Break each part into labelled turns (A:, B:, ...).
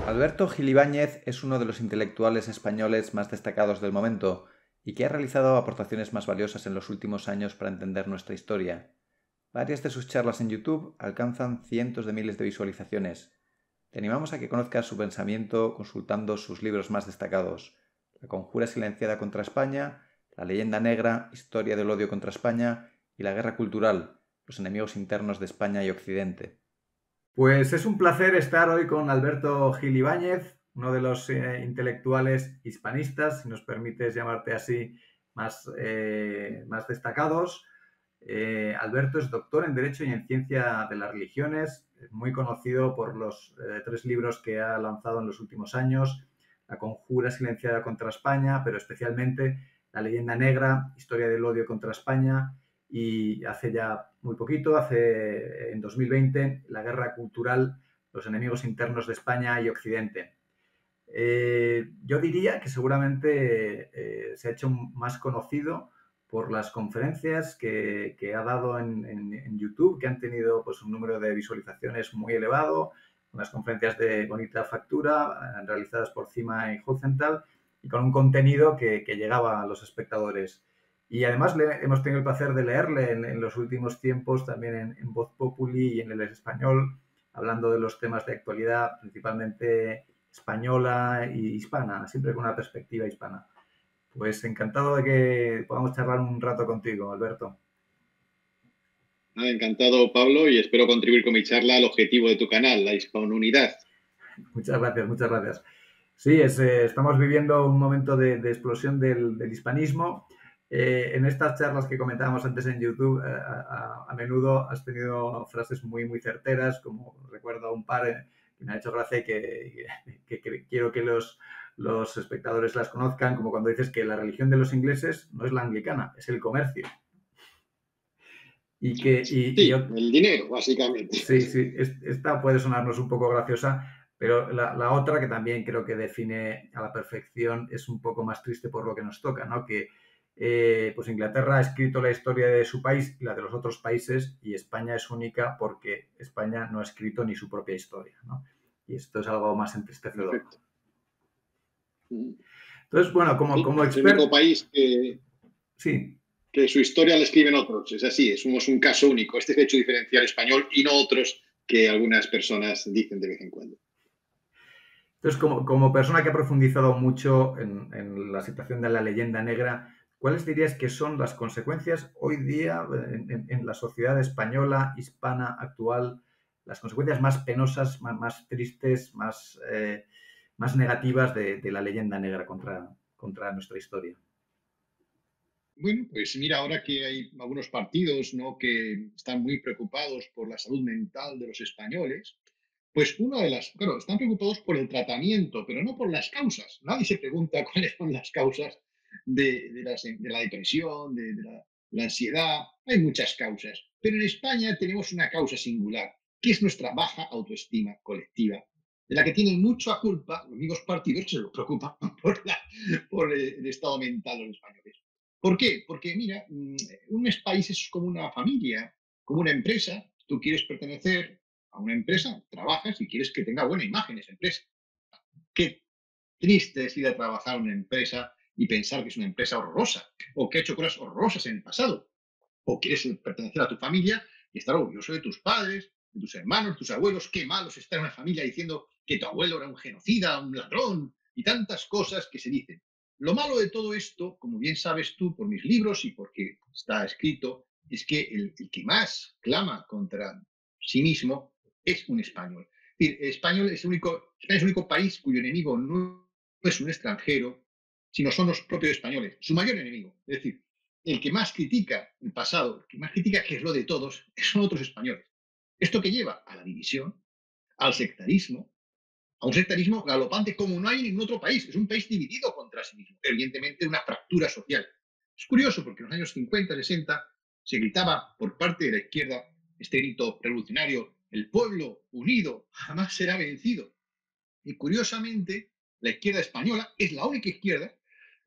A: Alberto Gil Ibáñez es uno de los intelectuales españoles más destacados del momento y que ha realizado aportaciones más valiosas en los últimos años para entender nuestra historia. Varias de sus charlas en YouTube alcanzan cientos de miles de visualizaciones. Te animamos a que conozcas su pensamiento consultando sus libros más destacados: La conjura silenciada contra España, La leyenda negra, Historia del odio contra España y La guerra cultural, los enemigos internos de España y Occidente.
B: Pues es un placer estar hoy con Alberto Gil Ibáñez, uno de los intelectuales hispanistas, si nos permites llamarte así, más destacados. Alberto es doctor en Derecho y en Ciencia de las Religiones, es muy conocido por los 3 libros que ha lanzado en los últimos años: La conjura silenciada contra España, pero especialmente La leyenda negra, Historia del odio contra España, y hace ya muy poquito, en 2020, La guerra cultural, los enemigos internos de España y Occidente. Yo diría que seguramente se ha hecho más conocido por las conferencias que ha dado en YouTube, que han tenido pues un número de visualizaciones muy elevado, unas conferencias de bonita factura, realizadas por Cima y Hohenthal, y con un contenido que llegaba a los espectadores. Y además hemos tenido el placer de leerle en los últimos tiempos, también en Voz Populi y en El Español, hablando de los temas de actualidad, principalmente española y hispana, siempre con una perspectiva hispana. Pues encantado de que podamos charlar un rato contigo, Alberto.
C: Encantado, Pablo, y espero contribuir con mi charla al objetivo de tu canal, la hispanunidad.
B: Muchas gracias, muchas gracias. Sí, estamos viviendo un momento de explosión del hispanismo. En estas charlas que comentábamos antes en YouTube, a menudo has tenido frases muy, muy certeras, como recuerdo un par que me ha hecho gracia y que quiero que los espectadores las conozcan, como cuando dices que la religión de los ingleses no es la anglicana, es el comercio.
C: El dinero, básicamente.
B: Sí, esta puede sonarnos un poco graciosa, pero la otra, que también creo que define a la perfección, es un poco más triste por lo que nos toca, ¿no? Que pues Inglaterra ha escrito la historia de su país y la de los otros países, y España es única porque España no ha escrito ni su propia historia, ¿no? Y esto es algo más entristecedor.
C: Perfecto.
B: Entonces, bueno, como
C: es el único país
B: sí,
C: que su historia la escriben otros. Es así, somos un caso único. Este es el hecho diferencial español y no otros que algunas personas dicen de vez en cuando.
B: Entonces, como persona que ha profundizado mucho en la situación de la leyenda negra, ¿cuáles dirías que son las consecuencias hoy día en la sociedad española, hispana, actual, las consecuencias más penosas, más tristes, más negativas de la leyenda negra contra nuestra historia?
C: Bueno, pues mira, ahora que hay algunos partidos, ¿no?, que están muy preocupados por la salud mental de los españoles, pues claro, están preocupados por el tratamiento, pero no por las causas. Nadie se pregunta cuáles son las causas de la depresión, de la ansiedad. Hay muchas causas, pero en España tenemos una causa singular, que es nuestra baja autoestima colectiva, de la que tienen mucha culpa los mismos partidos que se preocupan por el estado mental de los españoles. ¿Por qué? Porque, mira, un país es como una familia, como una empresa. Tú quieres pertenecer a una empresa, trabajas y quieres que tenga buena imagen esa empresa. Qué triste es ir a trabajar a una empresa y pensar que es una empresa horrorosa o que ha hecho cosas horrorosas en el pasado. O quieres pertenecer a tu familia y estar orgulloso de tus padres, de tus hermanos, tus abuelos. Qué malo es estar en una familia diciendo que tu abuelo era un genocida, un ladrón y tantas cosas que se dicen. Lo malo de todo esto, como bien sabes tú por mis libros y porque está escrito, es que el que más clama contra sí mismo es un español. Es decir, España es el único país cuyo enemigo no es un extranjero, sino son los propios españoles, su mayor enemigo. Es decir, el que más critica el pasado, el que más critica que es lo de todos, son otros españoles. ¿Esto que lleva? A la división, al sectarismo, a un sectarismo galopante como no hay en ningún otro país. Es un país dividido contra sí mismo, evidentemente una fractura social. Es curioso porque en los años 50, 60 se gritaba por parte de la izquierda este grito revolucionario: el pueblo unido jamás será vencido. Y curiosamente, la izquierda española es la única izquierda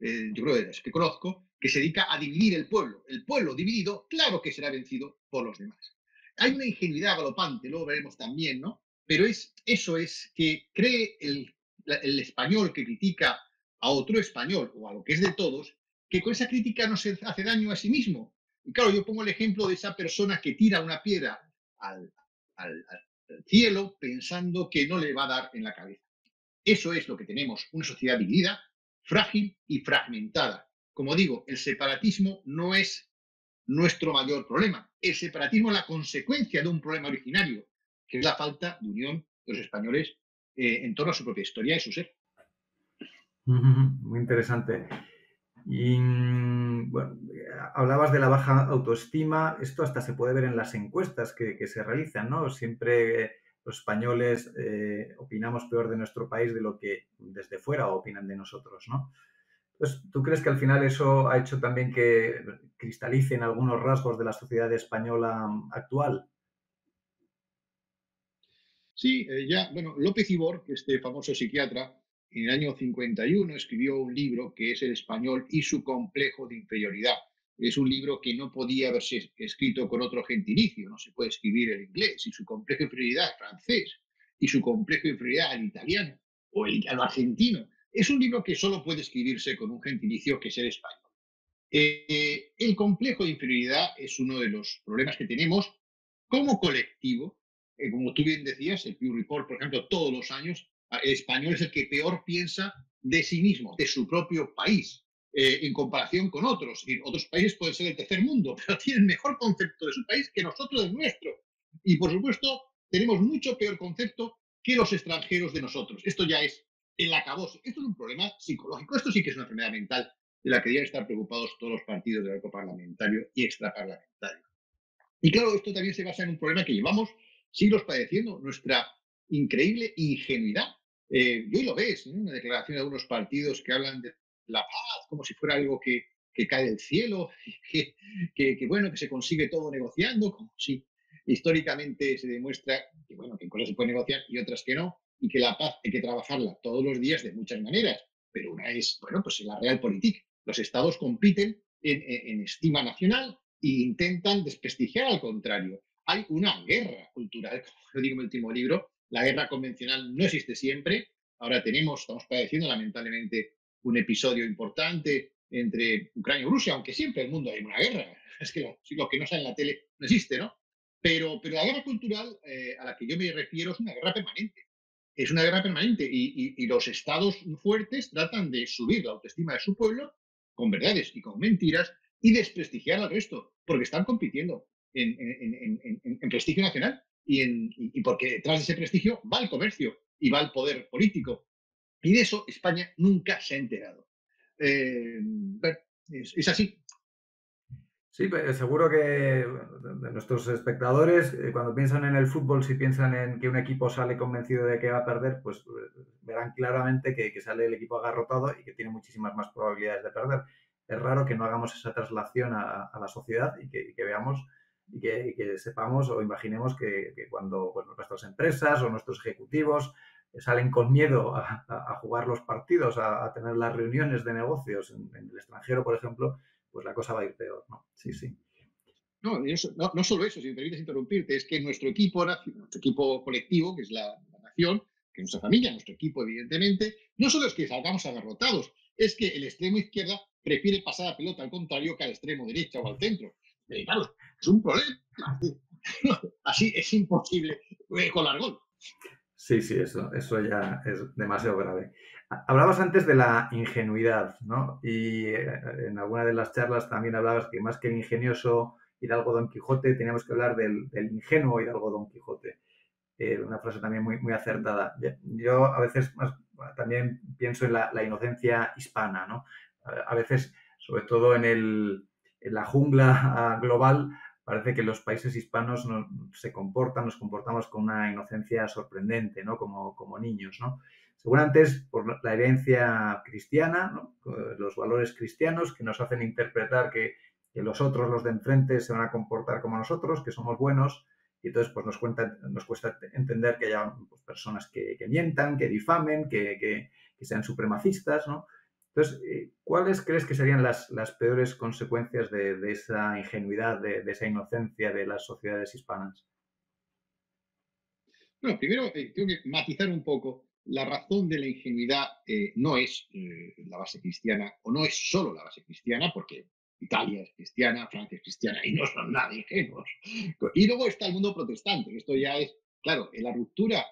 C: yo creo de las que conozco, que se dedica a dividir el pueblo. El pueblo dividido, claro que será vencido por los demás. Hay una ingenuidad galopante, luego veremos también, ¿no? Pero eso es que cree el español que critica a otro español o a lo que es de todos, que con esa crítica no se hace daño a sí mismo. Y claro, yo pongo el ejemplo de esa persona que tira una piedra al, al cielo pensando que no le va a dar en la cabeza. Eso es lo que tenemos, una sociedad dividida, frágil y fragmentada. Como digo, el separatismo no es nuestro mayor problema. El separatismo es la consecuencia de un problema originario, que es la falta de unión de los españoles en torno a su propia historia y su ser.
B: Muy interesante. Y bueno, hablabas de la baja autoestima. Esto hasta se puede ver en las encuestas que se realizan, ¿no? Siempre los españoles opinamos peor de nuestro país de lo que desde fuera opinan de nosotros, ¿no? Pues, ¿tú crees que al final eso ha hecho también que cristalicen algunos rasgos de la sociedad española actual?
C: Sí, ya, bueno, López Ibor, este famoso psiquiatra, en el año 51 escribió un libro que es El español y su complejo de inferioridad. Es un libro que no podía haberse escrito con otro gentilicio, no se puede escribir el inglés, y su complejo de inferioridad al francés, y su complejo de inferioridad al italiano o al argentino. Es un libro que solo puede escribirse con un gentilicio que es el español. El complejo de inferioridad es uno de los problemas que tenemos como colectivo. Como tú bien decías, el Pew Report, por ejemplo, todos los años, el español es el que peor piensa de sí mismo, de su propio país, en comparación con otros. Es decir, otros países pueden ser el tercer mundo, pero tienen mejor concepto de su país que nosotros del nuestro. Y, por supuesto, tenemos mucho peor concepto que los extranjeros de nosotros. Esto ya es el acabose. Esto es un problema psicológico. Esto sí que es una enfermedad mental de la que deben estar preocupados todos los partidos del arco parlamentario y extraparlamentario. Y claro, esto también se basa en un problema que llevamos siglos padeciendo, nuestra increíble ingenuidad. Y hoy lo ves, ¿no? Una declaración de algunos partidos que hablan de la paz como si fuera algo que cae del cielo, bueno, que se consigue todo negociando, como si históricamente se demuestra que, bueno, que cosas se pueden negociar y otras que no, y que la paz hay que trabajarla todos los días de muchas maneras, pero una es, bueno, pues en la realpolitik. Los estados compiten en estima nacional e intentan desprestigiar al contrario. Hay una guerra cultural, como yo digo en el último libro, la guerra convencional no existe siempre. Ahora estamos padeciendo lamentablemente un episodio importante entre Ucrania y Rusia, aunque siempre en el mundo hay una guerra. Es que lo que no sale en la tele no existe, ¿no? Pero la guerra cultural a la que yo me refiero es una guerra permanente. Es una guerra permanente y los estados fuertes tratan de subir la autoestima de su pueblo con verdades y con mentiras y desprestigiar al resto, porque están compitiendo en prestigio nacional y porque detrás de ese prestigio va el comercio y va el poder político. Y de eso España nunca se ha enterado. Bueno, es así.
B: Sí, seguro que de nuestros espectadores, cuando piensan en el fútbol, si piensan en que un equipo sale convencido de que va a perder, pues verán claramente que sale el equipo agarrotado y que tiene muchísimas más probabilidades de perder. Es raro que no hagamos esa traslación a la sociedad y que veamos y que sepamos o imaginemos que cuando pues, nuestras empresas o nuestros ejecutivos salen con miedo a jugar los partidos, a tener las reuniones de negocios en el extranjero, por ejemplo, pues la cosa va a ir peor, ¿no? Sí, sí.
C: No solo eso, si me permites interrumpirte, es que nuestro equipo colectivo, que es la nación, que es nuestra familia, nuestro equipo, evidentemente, no solo es que salgamos agarrotados, es que el extremo izquierda prefiere pasar la pelota al contrario que al extremo derecha o al centro. Claro, es un problema. Así es imposible colar gol.
B: Sí, sí, eso ya es demasiado grave. Hablabas antes de la ingenuidad, ¿no? Y en alguna de las charlas también hablabas que más que el ingenioso Hidalgo Don Quijote, teníamos que hablar del ingenuo Hidalgo Don Quijote. Una frase también muy acertada. Yo a veces también pienso en la inocencia hispana, ¿no? A veces, sobre todo en la jungla global, parece que los países hispanos nos comportamos con una inocencia sorprendente, ¿no? Como niños, ¿no? Seguramente es por la herencia cristiana, ¿no? Los valores cristianos que nos hacen interpretar que los otros, los de enfrente, se van a comportar como nosotros, que somos buenos, y entonces pues nos cuesta entender que haya pues, personas que mientan, que difamen, que sean supremacistas, ¿no? Entonces, ¿cuáles crees que serían las peores consecuencias de esa ingenuidad, de esa inocencia de las sociedades hispanas?
C: Bueno, primero tengo que matizar un poco. La razón de la ingenuidad no es la base cristiana, o no es solo la base cristiana, porque Italia es cristiana, Francia es cristiana y no son nada ingenuos. Y luego está el mundo protestante. Esto ya es, claro, en la ruptura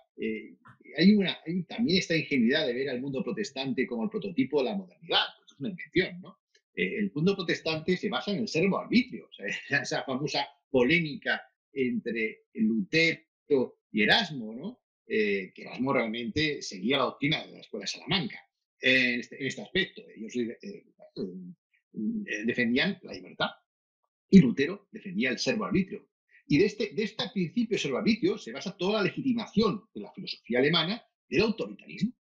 C: hay también esta ingenuidad de ver al mundo protestante como el prototipo de la modernidad. Esto es una invención, ¿no? El mundo protestante se basa en el servo arbitrio, o sea, esa famosa polémica entre Lutero y Erasmo, ¿no? Que Erasmo realmente seguía la doctrina de la Escuela de Salamanca en este aspecto. Ellos defendían la libertad y Lutero defendía el servo arbitrio. Y de este principio de servo arbitrio se basa toda la legitimación de la filosofía alemana del autoritarismo.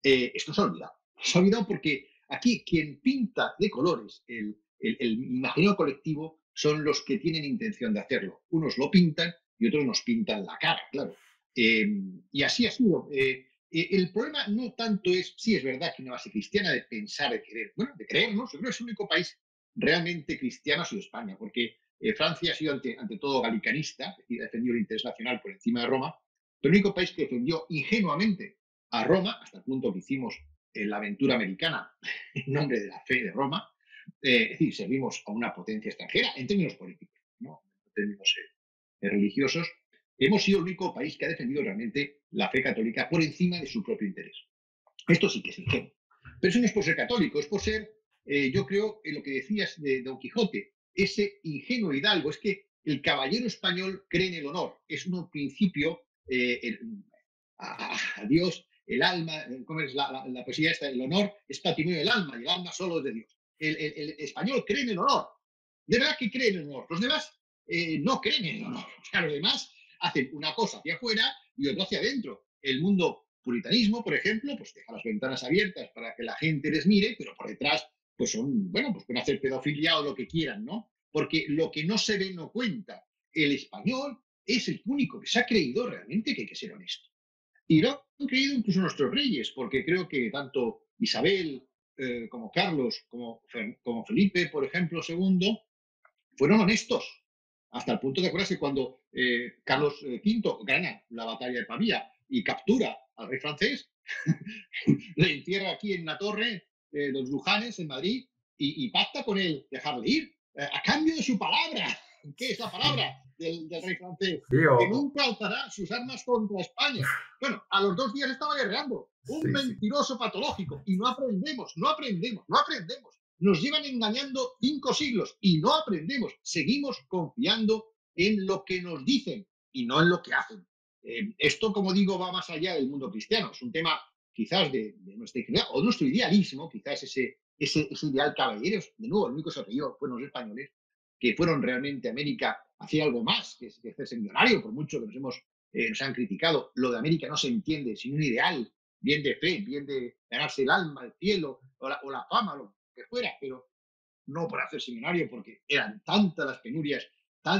C: Esto se ha olvidado. Se ha olvidado porque aquí quien pinta de colores el imaginario colectivo son los que tienen intención de hacerlo. Unos lo pintan y otros nos pintan la cara, claro. Y así ha sido. El problema no tanto es, sí es verdad que una base cristiana de pensar, de querer, bueno, de creer, ¿no? Yo creo que es el único país realmente cristiano ha sido España, porque Francia ha sido ante todo galicanista, es decir, ha defendido el interés nacional por encima de Roma, pero el único país que defendió ingenuamente a Roma, hasta el punto que hicimos la aventura americana en nombre de la fe de Roma, es decir, servimos a una potencia extranjera en términos políticos, ¿no? En términos religiosos, hemos sido el único país que ha defendido realmente la fe católica por encima de su propio interés. Esto sí que es ingenuo. Pero eso no es por ser católico, es por ser, yo creo, en lo que decías de Don Quijote, ese ingenuo hidalgo, es que el caballero español cree en el honor, es un principio, a Dios, el alma, ¿cómo es la poesía esta? El honor es patrimonio del alma y el alma solo es de Dios. El español cree en el honor, de verdad que cree en el honor. Los demás no creen en el honor. O sea, los demás hacen una cosa hacia afuera y otra hacia adentro. El mundo puritanismo, por ejemplo, pues deja las ventanas abiertas para que la gente les mire, pero por detrás, pues son, bueno, pues pueden hacer pedofilia o lo que quieran, ¿no? Porque lo que no se ve no cuenta. El español es el único que se ha creído realmente que hay que ser honesto. Y lo han creído incluso nuestros reyes, porque creo que tanto Isabel como Carlos, como Felipe, por ejemplo, II, fueron honestos, hasta el punto de acuerdas que cuando Carlos V gana la batalla de Pavía y captura al rey francés, le encierra aquí en una torre de los Lujanes, en Madrid, y pacta con él dejarle ir, a cambio de su palabra. ¿Qué es la palabra del rey francés?
B: Sí,
C: Que nunca alzará sus armas contra España. Bueno, a los 2 días estaba guerreando. Un mentiroso patológico. Y no aprendemos, no aprendemos, no aprendemos. Nos llevan engañando 5 siglos y no aprendemos. Seguimos confiando en lo que nos dicen y no en lo que hacen. Esto, como digo, va más allá del mundo cristiano. Es un tema quizás de nuestra ingenuidad o de nuestro idealismo, quizás ese ideal caballeros. De nuevo, el único que se atrevió fueron los españoles, que fueron realmente a América a hacer algo más que hacerse millonario, por mucho que nos han criticado. Lo de América no se entiende sin un ideal, bien de fe, bien de ganarse el alma, el cielo o la fama, lo que fuera, pero no por hacerse millonario, porque eran tantas las penurias,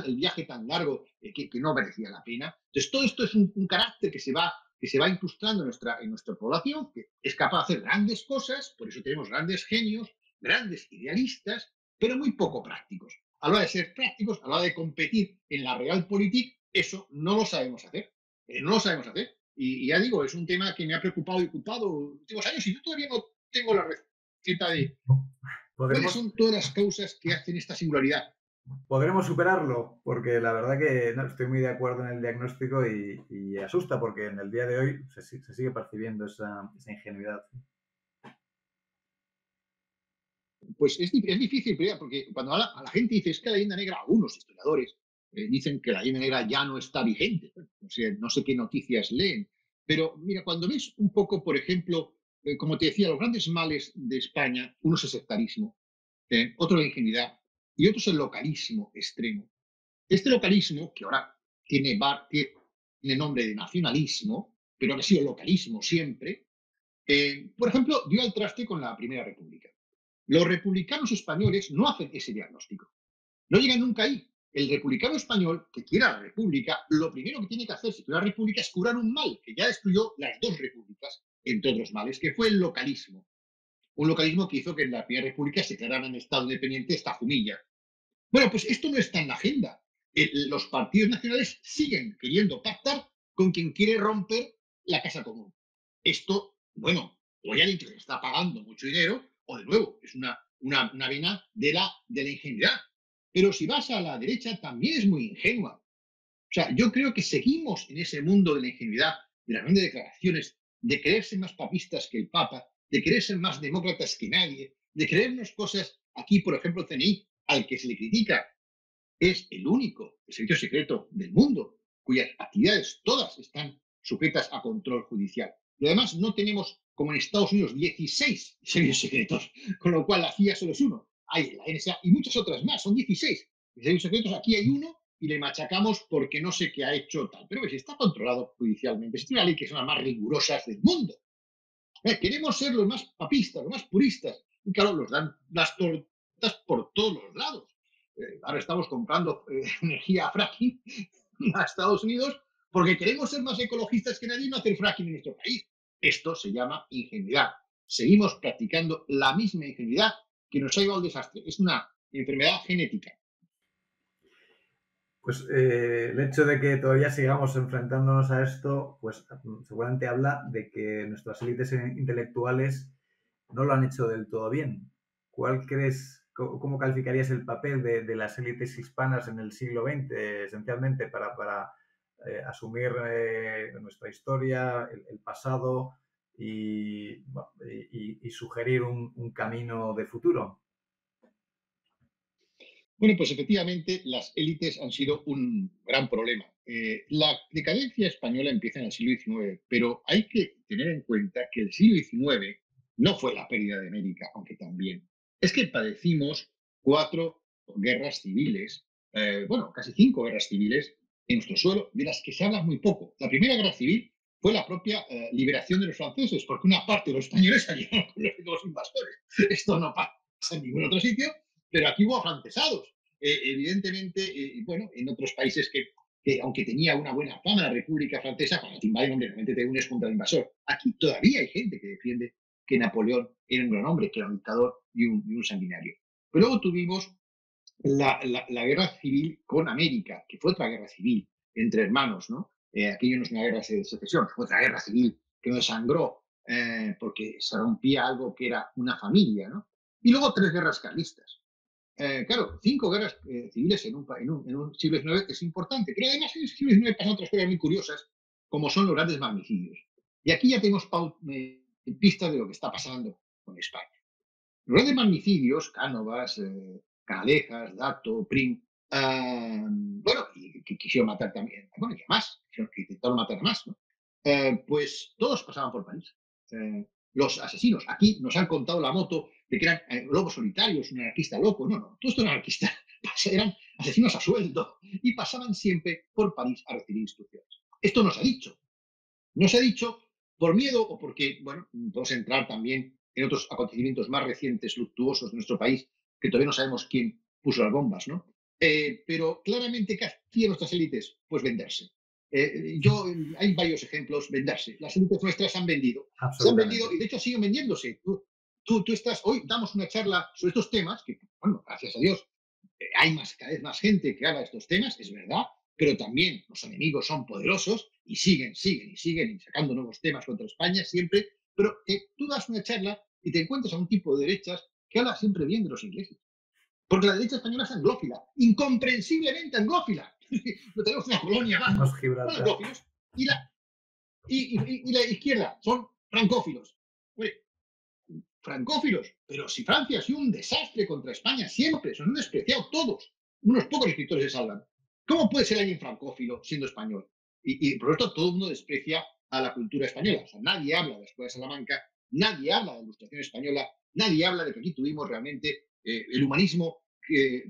C: el viaje tan largo, que no merecía la pena. Entonces, todo esto es un carácter que se va incrustando en nuestra población, que es capaz de hacer grandes cosas, por eso tenemos grandes genios, grandes idealistas, pero muy poco prácticos. A la hora de ser prácticos, a la hora de competir en la realpolitik, eso no lo sabemos hacer. No lo sabemos hacer. Y ya digo, es un tema que me ha preocupado y ocupado los últimos años y yo todavía no tengo la receta de cuáles son todas las causas que hacen esta singularidad.
B: Podremos superarlo, porque la verdad que no, estoy muy de acuerdo en el diagnóstico y asusta, porque en el día de hoy se sigue percibiendo esa ingenuidad.
C: Pues es difícil, porque cuando a la gente dice es que la leyenda negra, algunos historiadores dicen que la leyenda negra ya no está vigente. O sea, no sé qué noticias leen. Pero mira, cuando ves un poco, por ejemplo, como te decía, los grandes males de España, uno es el sectarismo, otro la ingenuidad y otro es el localismo extremo. Este localismo, que ahora tiene nombre de nacionalismo, pero ha sido localismo siempre, por ejemplo, dio al traste con la Primera República. Los republicanos españoles no hacen ese diagnóstico. No llegan nunca ahí. El republicano español que quiera la república, lo primero que tiene que hacer si quiere la república es curar un mal que ya destruyó las 2 repúblicas, entre otros males, que fue el localismo. un localismo que hizo que en la Primera República se declarara en Estado independiente esta Jumilla. Bueno, pues esto no está en la agenda. Los partidos nacionales siguen queriendo pactar con quien quiere romper la casa común. Esto, bueno, o hay alguien que le está pagando mucho dinero, o de nuevo, es una vena de la ingenuidad. Pero si vas a la derecha, también es muy ingenua. O sea, yo creo que seguimos en ese mundo de la ingenuidad, de las grandes declaraciones, de querer ser más papistas que el Papa, de querer ser más demócratas que nadie, de creernos cosas. Aquí, por ejemplo, el CNI, al que se le critica, es el único servicio secreto del mundo cuyas actividades todas están sujetas a control judicial. Y además no tenemos, como en Estados Unidos, 16 servicios secretos, con lo cual la CIA solo es uno. Hay la NSA y muchas otras más, son 16 servicios secretos. Aquí hay uno y le machacamos porque no sé qué ha hecho tal. Pero pues está controlado judicialmente. Es una ley que son las más rigurosas del mundo. Queremos ser los más papistas, los más puristas. Y claro, nos dan las tortas por todos los lados. Ahora estamos comprando energía a fracking a Estados Unidos porque queremos ser más ecologistas que nadie y no hacer fracking en nuestro país. Esto se llama ingenuidad. Seguimos practicando la misma ingenuidad que nos ha llevado al desastre. Es una enfermedad genética.
B: Pues el hecho de que todavía sigamos enfrentándonos a esto, pues seguramente habla de que nuestras élites intelectuales no lo han hecho del todo bien. ¿Cuál crees, cómo calificarías el papel de las élites hispanas en el siglo XX, esencialmente, para asumir nuestra historia, el pasado y sugerir un camino de futuro?
C: Bueno, pues efectivamente las élites han sido un gran problema. La decadencia española empieza en el siglo XIX, pero hay que tener en cuenta que el siglo XIX no fue la pérdida de América, aunque también. Es que padecimos 4 guerras civiles, bueno, casi 5 guerras civiles en nuestro suelo, de las que se habla muy poco. La primera guerra civil fue la propia liberación de los franceses, porque una parte de los españoles salieron con los invasores. Esto no pasa en ningún otro sitio, pero aquí hubo afrancesados. Evidentemente, bueno, en otros países que, aunque tenía una buena fama la República Francesa, cuando te invaden, realmente te unes contra el invasor. Aquí todavía hay gente que defiende que Napoleón era un gran hombre, que era un dictador y un sanguinario. Pero luego tuvimos la guerra civil con América, que fue otra guerra civil entre hermanos, ¿no? Aquello no es una guerra de secesión, fue otra guerra civil que nos sangró porque se rompía algo que era una familia, ¿no? Y luego 3 guerras carlistas. Claro, 5 guerras civiles en un siglo XIX es importante, pero además en el siglo XIX pasan otras cosas muy curiosas, como son los grandes magnicidios. Y aquí ya tenemos pistas de lo que está pasando con España. Los grandes magnicidios, Cánovas, Canalejas, Dato, Prim, bueno, y que quisieron matar también, bueno, y más, que intentaron matar a más, ¿no? Pues todos pasaban por París. Los asesinos, aquí nos han contado la moto de que eran lobos solitarios, un anarquista loco, no, todos estos anarquistas eran asesinos a sueldo y pasaban siempre por París a recibir instrucciones. Esto nos ha dicho por miedo o porque, bueno, podemos entrar también en otros acontecimientos más recientes, luctuosos de nuestro país, que todavía no sabemos quién puso las bombas, ¿no? Pero claramente, ¿qué hacían nuestras élites? Pues venderse. Hay varios ejemplos, venderse. Las élites nuestras han vendido. Se han vendido y de hecho siguen vendiéndose. Tú estás, hoy damos una charla sobre estos temas, que, bueno, gracias a Dios, hay cada vez más gente que habla de estos temas, es verdad, pero también los enemigos son poderosos y siguen sacando nuevos temas contra España siempre. Pero tú das una charla y te encuentras a un tipo de derechas que habla siempre bien de los ingleses. Porque la derecha española es anglófila, incomprensiblemente anglófila. No tenemos una colonia más. Son anglófilos. Y la izquierda son francófilos. Oye, francófilos, pero si Francia ha sido un desastre contra España siempre, se han despreciado todos. Unos pocos escritores se salvan. ¿Cómo puede ser alguien francófilo siendo español? Y por esto todo el mundo desprecia a la cultura española. O sea, nadie habla de la Escuela de Salamanca, nadie habla de la Ilustración española, nadie habla de que aquí tuvimos realmente el humanismo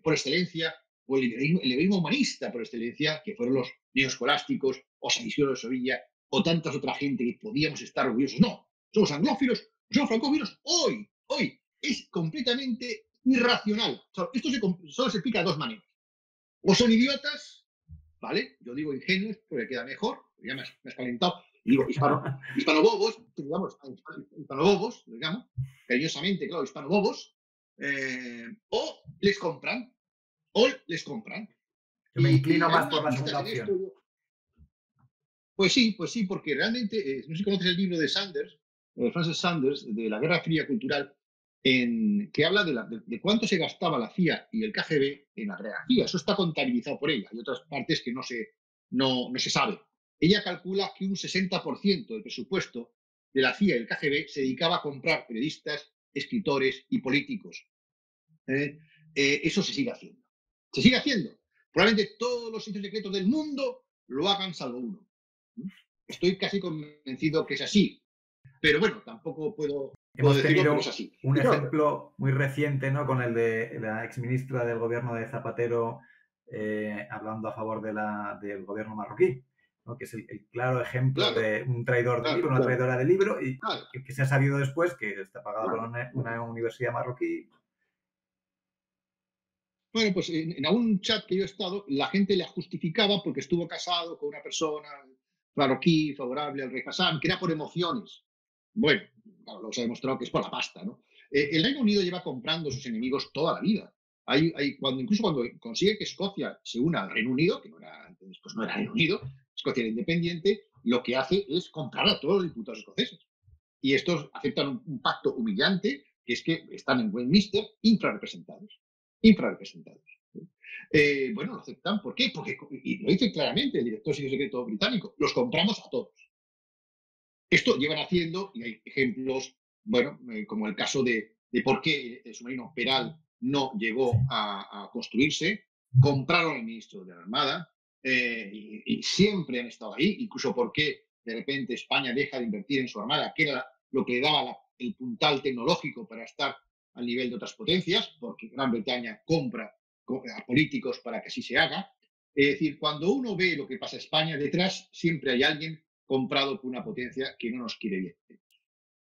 C: por excelencia, o el liberalismo humanista por excelencia, que fueron los neoescolásticos, o San Isidro de Sevilla, o tantas otra gente que podíamos estar orgullosos. No, somos anglófilos, somos francófilos. Hoy es completamente irracional. O sea, esto solo se explica de 2 maneras. O son idiotas, ¿vale? Yo digo ingenuos porque queda mejor, ya me has calentado. digo hispanobobos, digamos, hispanobobos, digamos, cariñosamente, claro, hispanobobos, o les compran.
B: Yo me
C: Y
B: inclino
C: hay
B: más
C: unas
B: por la
C: pistas
B: segunda
C: en esto.
B: opción.
C: Pues sí, porque realmente, no sé si conoces el libro de Sanders, Francis Sanders, de la Guerra Fría Cultural, que habla de cuánto se gastaba la CIA y el KGB en la Guerra Fría. Eso está contabilizado por ella. Hay otras partes que no se sabe. Ella calcula que un 60% del presupuesto de la CIA y el KGB se dedicaba a comprar periodistas, escritores y políticos. Eso se sigue haciendo. Se sigue haciendo. Probablemente todos los sitios secretos del mundo lo hagan salvo uno. Estoy casi convencido que es así. Pero bueno, tampoco puedo
B: Hemos
C: decirlo, pero es
B: tenido
C: así.
B: un
C: Y claro,
B: ejemplo muy reciente, ¿no? Con el de la exministra del gobierno de Zapatero hablando a favor del gobierno marroquí, ¿no? Que es el claro ejemplo
C: claro,
B: de un traidor del libro, una
C: claro,
B: traidora del libro, y
C: claro,
B: que se ha sabido después que está pagado por
C: claro.
B: una universidad marroquí.
C: Bueno, pues en algún chat que yo he estado, la gente le justificaba porque estuvo casado con una persona marroquí, favorable al rey Hassan, que era por emociones. Bueno, claro, luego se ha demostrado que es por la pasta, ¿no? El Reino Unido lleva comprando a sus enemigos toda la vida. Incluso cuando consigue que Escocia se una al Reino Unido, que no era, pues no era Reino Unido, Escocia era independiente, lo que hace es comprar a todos los diputados escoceses. Y estos aceptan un pacto humillante, que es que están en Westminster infrarrepresentados. Infrarrepresentados. Bueno, lo aceptan. ¿Por qué? Porque, y lo dice claramente el director secreto británico, los compramos a todos. Esto llevan haciendo, y hay ejemplos, bueno, como el caso de por qué el submarino Peral no llegó a construirse, compraron al ministro de la Armada, y siempre han estado ahí, incluso por qué de repente España deja de invertir en su Armada, que era lo que le daba el puntal tecnológico para estar al nivel de otras potencias, porque Gran Bretaña compra a políticos para que así se haga. Es decir, cuando uno ve lo que pasa en España, detrás siempre hay alguien comprado por una potencia que no nos quiere bien.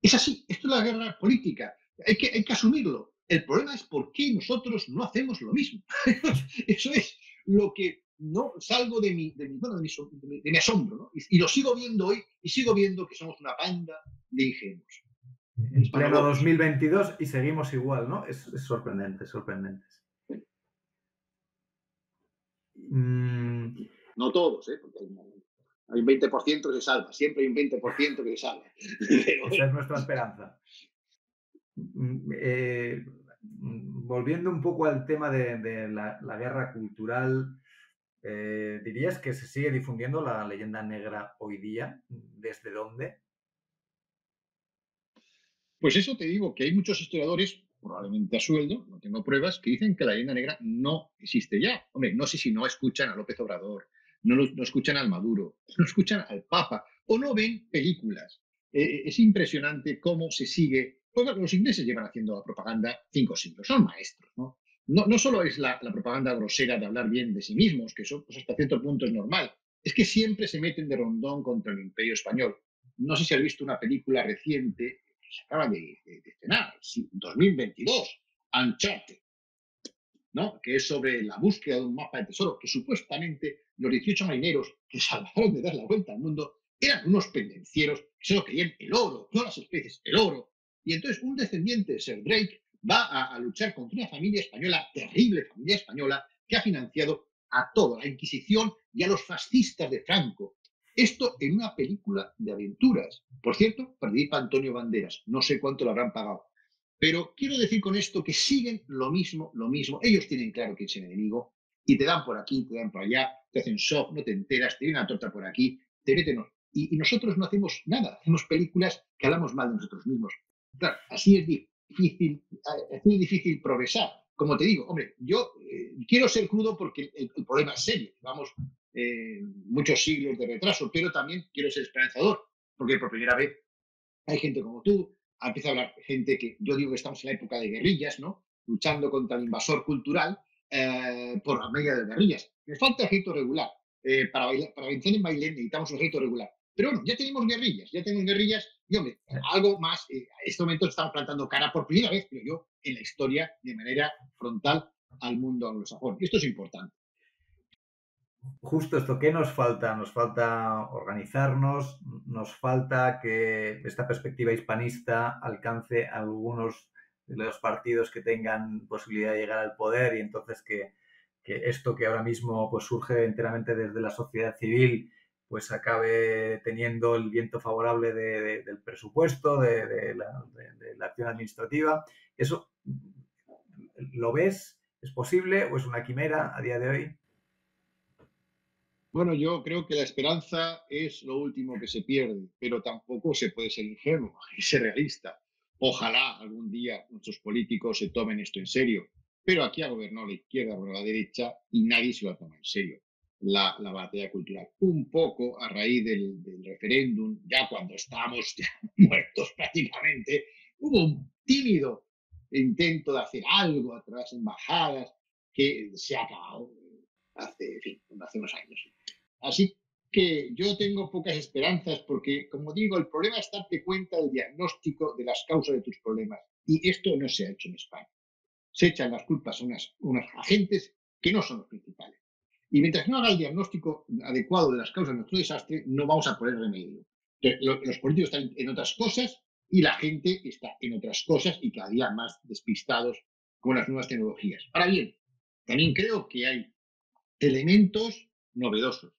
C: Es así, esto es la guerra política, hay que asumirlo. El problema es por qué nosotros no hacemos lo mismo. Eso es lo que no salgo de mi asombro, ¿no? Y lo sigo viendo hoy y sigo viendo que somos una banda de ingenuos.
B: En pleno 2022 y seguimos igual, ¿no? Es sorprendente, sorprendente.
C: No todos, porque hay un 20% que se salva, siempre hay un 20% que se salva.
B: Pero, esa es nuestra esperanza. Volviendo un poco al tema de la guerra cultural, ¿dirías que se sigue difundiendo la leyenda negra hoy día? ¿Desde dónde?
C: Pues eso te digo, que hay muchos historiadores, probablemente a sueldo, no tengo pruebas, que dicen que la leyenda negra no existe ya. Hombre, no sé si no escuchan a López Obrador, no escuchan al Maduro, no escuchan al Papa o no ven películas. Es impresionante cómo se sigue. Pues los ingleses llevan haciendo la propaganda 5 siglos, son maestros, ¿no? No solo es la propaganda grosera de hablar bien de sí mismos, que eso pues hasta cierto punto es normal, es que siempre se meten de rondón contra el Imperio Español. No sé si has visto una película reciente se acaba de estrenar, 2022, Uncharted, ¿no? Que es sobre la búsqueda de un mapa de tesoro, que supuestamente los 18 marineros que salvaron de dar la vuelta al mundo eran unos pendencieros que solo querían el oro, no las especies, el oro. Y entonces un descendiente de Sir Drake va a luchar contra una familia española, terrible familia española, que ha financiado a toda la Inquisición y a los fascistas de Franco. Esto en una película de aventuras. Por cierto, participa Antonio Banderas. No sé cuánto lo habrán pagado. Pero quiero decir con esto que siguen lo mismo, lo mismo. Ellos tienen claro quién es el enemigo y te dan por aquí, te dan por allá, te hacen shock, no te enteras, te viene una torta por aquí, te meten. Y nosotros no hacemos nada. Hacemos películas que hablamos mal de nosotros mismos. Claro, así es difícil progresar. Como te digo, hombre, yo quiero ser crudo porque el problema es serio. Vamos muchos siglos de retraso, pero también quiero ser esperanzador, porque por primera vez hay gente como tú, empieza a hablar gente que yo digo que estamos en la época de guerrillas, ¿no? Luchando contra el invasor cultural por la media de guerrillas. Me falta ejército regular. Para vencer en Bailén necesitamos un ejército regular. Pero bueno, ya tenemos guerrillas y, hombre, algo más. En este momento estamos plantando cara por primera vez, creo yo, en la historia de manera frontal al mundo anglosajón. Y esto es importante.
B: justo esto, ¿qué nos falta? Nos falta organizarnos, nos falta que esta perspectiva hispanista alcance a algunos de los partidos que tengan posibilidad de llegar al poder y entonces que esto que ahora mismo pues surge enteramente desde la sociedad civil pues acabe teniendo el viento favorable del presupuesto, de la acción administrativa. ¿Eso lo ves? ¿Es posible o es una quimera a día de hoy?
C: Bueno, yo creo que la esperanza es lo último que se pierde, pero tampoco se puede ser ingenuo y ser realista. Ojalá algún día nuestros políticos se tomen esto en serio, pero aquí ha gobernado la izquierda o la derecha y nadie se lo toma en serio. La batalla cultural, un poco a raíz del referéndum, ya cuando estábamos ya muertos prácticamente, hubo un tímido intento de hacer algo a través de embajadas que se ha acabado hace, en fin, hace unos años. Así que yo tengo pocas esperanzas porque, como digo, el problema es darte cuenta del diagnóstico de las causas de tus problemas. Y esto no se ha hecho en España. Se echan las culpas a unos agentes que no son los principales. Y mientras no haga el diagnóstico adecuado de las causas de nuestro desastre, no vamos a poner remedio. Los políticos están en otras cosas y la gente está en otras cosas y cada día más despistados con las nuevas tecnologías. Ahora bien, también creo que hay elementos novedosos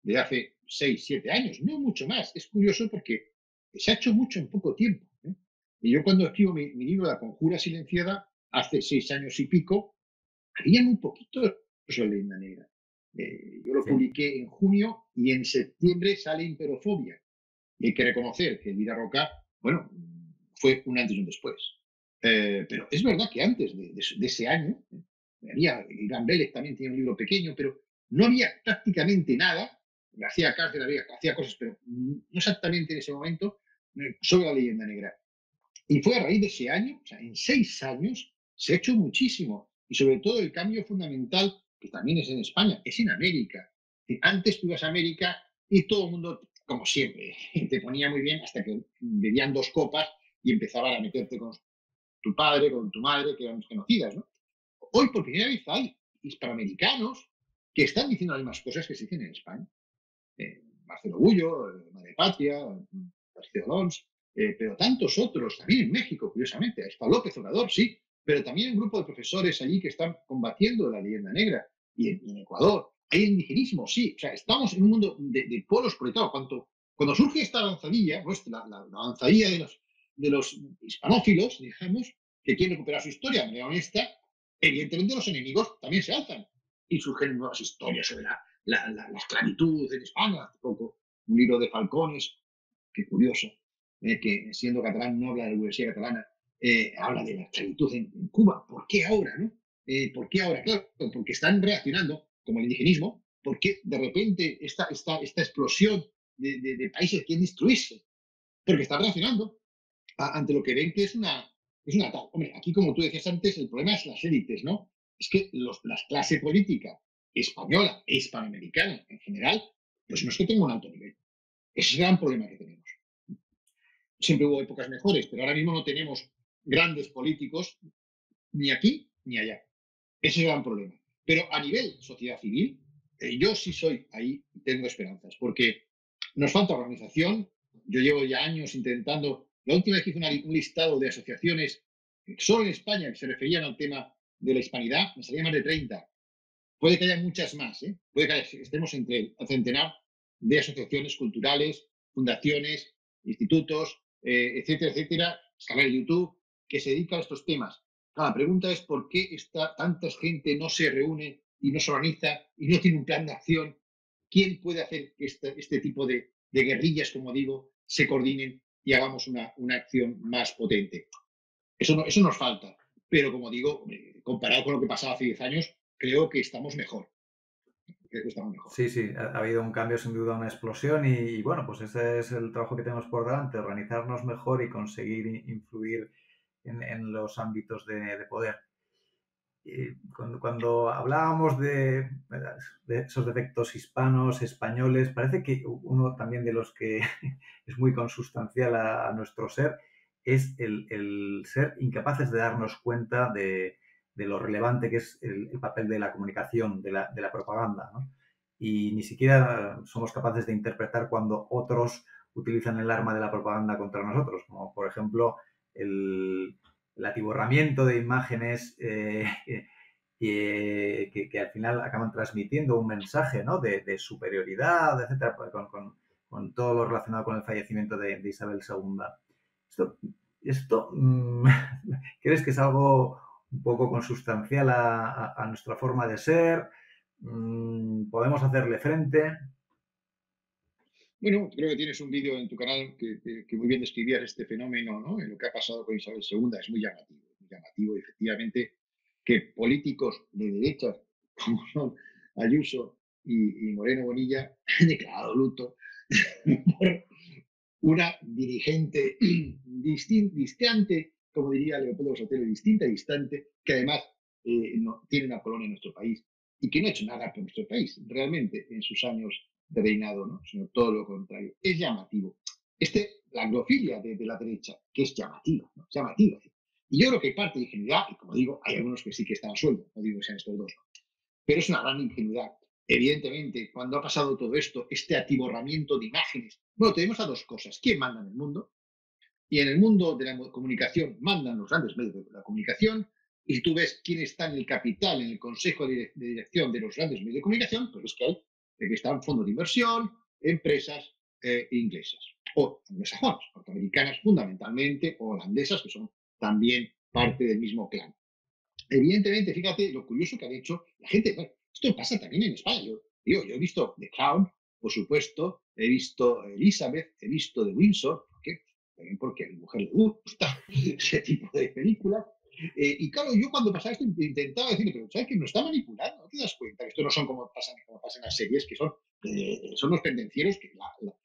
C: de hace 6 7 años, no mucho más. Es curioso porque se ha hecho mucho en poco tiempo. ¿Eh? Y yo cuando escribo mi libro La Conjura Silenciada, hace 6 años y pico, había muy poquito sobre leyenda negra. Yo lo
B: Sí.
C: publiqué en junio y en septiembre sale Imperofobia. Y hay que reconocer que Elvira Roca, bueno, fue un antes y un después. Pero es verdad que antes de ese año, había, Iván Vélez también tiene un libro pequeño, pero no había prácticamente nada. García Cárcel hacía cosas, pero no exactamente en ese momento, sobre la leyenda negra. Y fue a raíz de ese año, o sea, en 6 años, se ha hecho muchísimo. Y sobre todo el cambio fundamental, que también es en España, es en América. Antes tú ibas a América y todo el mundo, como siempre, te ponía muy bien hasta que bebían 2 copas y empezaban a meterte con tu padre, con tu madre, que eran desconocidas, ¿no? Hoy por primera vez hay hispanoamericanos que están diciendo las mismas cosas que se dicen en España. Marcelo Bullo, Madre Patria, García Alonso, pero tantos otros, también en México, curiosamente, está López Obrador, sí, pero también un grupo de profesores allí que están combatiendo la leyenda negra, y en Ecuador. Hay indigenismo, sí, o sea, estamos en un mundo de polos proyectados. Cuando surge esta avanzadilla, pues, la avanzadilla de los hispanófilos, digamos, que quieren recuperar su historia de manera honesta, evidentemente los enemigos también se alzan y surgen nuevas historias sobre la esclavitud en España. Hace poco, un libro de Falcones, que curioso, que siendo catalán no habla de la Universidad Catalana, habla de la esclavitud en Cuba. ¿Por qué ahora? ¿No? ¿Por qué ahora? Claro, porque están reaccionando, como el indigenismo, porque de repente esta explosión de países quieren destruirse, porque están reaccionando ante lo que ven que es una tal. Hombre, aquí, como tú decías antes, el problema es las élites, ¿no? Es que la clase política española e hispanoamericana en general, pues no es que tenga un alto nivel. Ese es el gran problema que tenemos. Siempre hubo épocas mejores, pero ahora mismo no tenemos grandes políticos ni aquí ni allá. Ese es el gran problema. Pero a nivel sociedad civil, yo sí soy ahí, tengo esperanzas, porque nos falta organización. Yo llevo ya años intentando, la última vez que hice un listado de asociaciones solo en España que se referían al tema de la hispanidad, me salían más de 30. Puede que haya muchas más, ¿eh? Puede que estemos entre el centenar de asociaciones culturales, fundaciones, institutos, etcétera, etcétera, canal de YouTube, que se dedican a estos temas. La pregunta es por qué tanta gente no se reúne y no se organiza y no tiene un plan de acción. ¿Quién puede hacer que este tipo de guerrillas, como digo, se coordinen y hagamos una acción más potente? Eso nos falta. Pero, como digo, comparado con lo que pasaba hace 10 años, creo que estamos mejor. Creo que estamos mejor.
B: Sí, sí, ha habido un cambio, sin duda, una explosión y, bueno, pues ese es el trabajo que tenemos por delante, organizarnos mejor y conseguir influir en los ámbitos de poder. Y cuando hablábamos de esos defectos hispanos, españoles, parece que uno también de los que es muy consustancial a nuestro ser es el ser incapaces de darnos cuenta de lo relevante que es el papel de la comunicación, de la propaganda, ¿no? y ni siquiera somos capaces de interpretar cuando otros utilizan el arma de la propaganda contra nosotros, como por ejemplo el atiborramiento de imágenes que al final acaban transmitiendo un mensaje, ¿no?, de superioridad, etcétera, con todo lo relacionado con el fallecimiento de Isabel II. Esto ¿crees que es algo un poco consustancial a nuestra forma de ser? ¿Podemos hacerle frente?
C: Bueno, creo que tienes un vídeo en tu canal que muy bien describías este fenómeno, ¿no? En lo que ha pasado con Isabel II. Es muy llamativo, efectivamente, que políticos de derechas, como son Ayuso y Moreno Bonilla, han declarado luto por una dirigente distante, como diría Leopoldo Sotelo, distinta y distante, que además no, tiene una colonia en nuestro país y que no ha hecho nada por nuestro país realmente en sus años de reinado, ¿no? Sino todo lo contrario. Es llamativo. La anglofilia de la derecha, que es llamativa, ¿no? Llamativa. Y yo creo que hay parte de ingenuidad, y como digo, hay algunos que sí que están a sueldo, no digo que sean estos dos, ¿no? Pero es una gran ingenuidad. Evidentemente, cuando ha pasado todo esto, este atiborramiento de imágenes, bueno, tenemos a dos cosas. ¿Quién manda en el mundo? Y en el mundo de la comunicación mandan los grandes medios de la comunicación. Y si tú ves quién está en el capital, en el consejo de dirección de los grandes medios de comunicación, pues es que hay que están fondos de inversión, empresas inglesas o anglosajonas, norteamericanas fundamentalmente, o holandesas, que son también parte del mismo clan. Evidentemente, fíjate lo curioso que han hecho la gente. Bueno, esto pasa también en España. Yo he visto The Crown, por supuesto, he visto Elizabeth, he visto The Windsor, ¿por qué? También porque a mi mujer le gusta ese tipo de películas. Y claro, yo cuando pasaba esto intentaba decirle, pero ¿sabes que nos está manipulando? ¿No te das cuenta? Que esto no son como pasan en las series, que son los pendencieros que claro,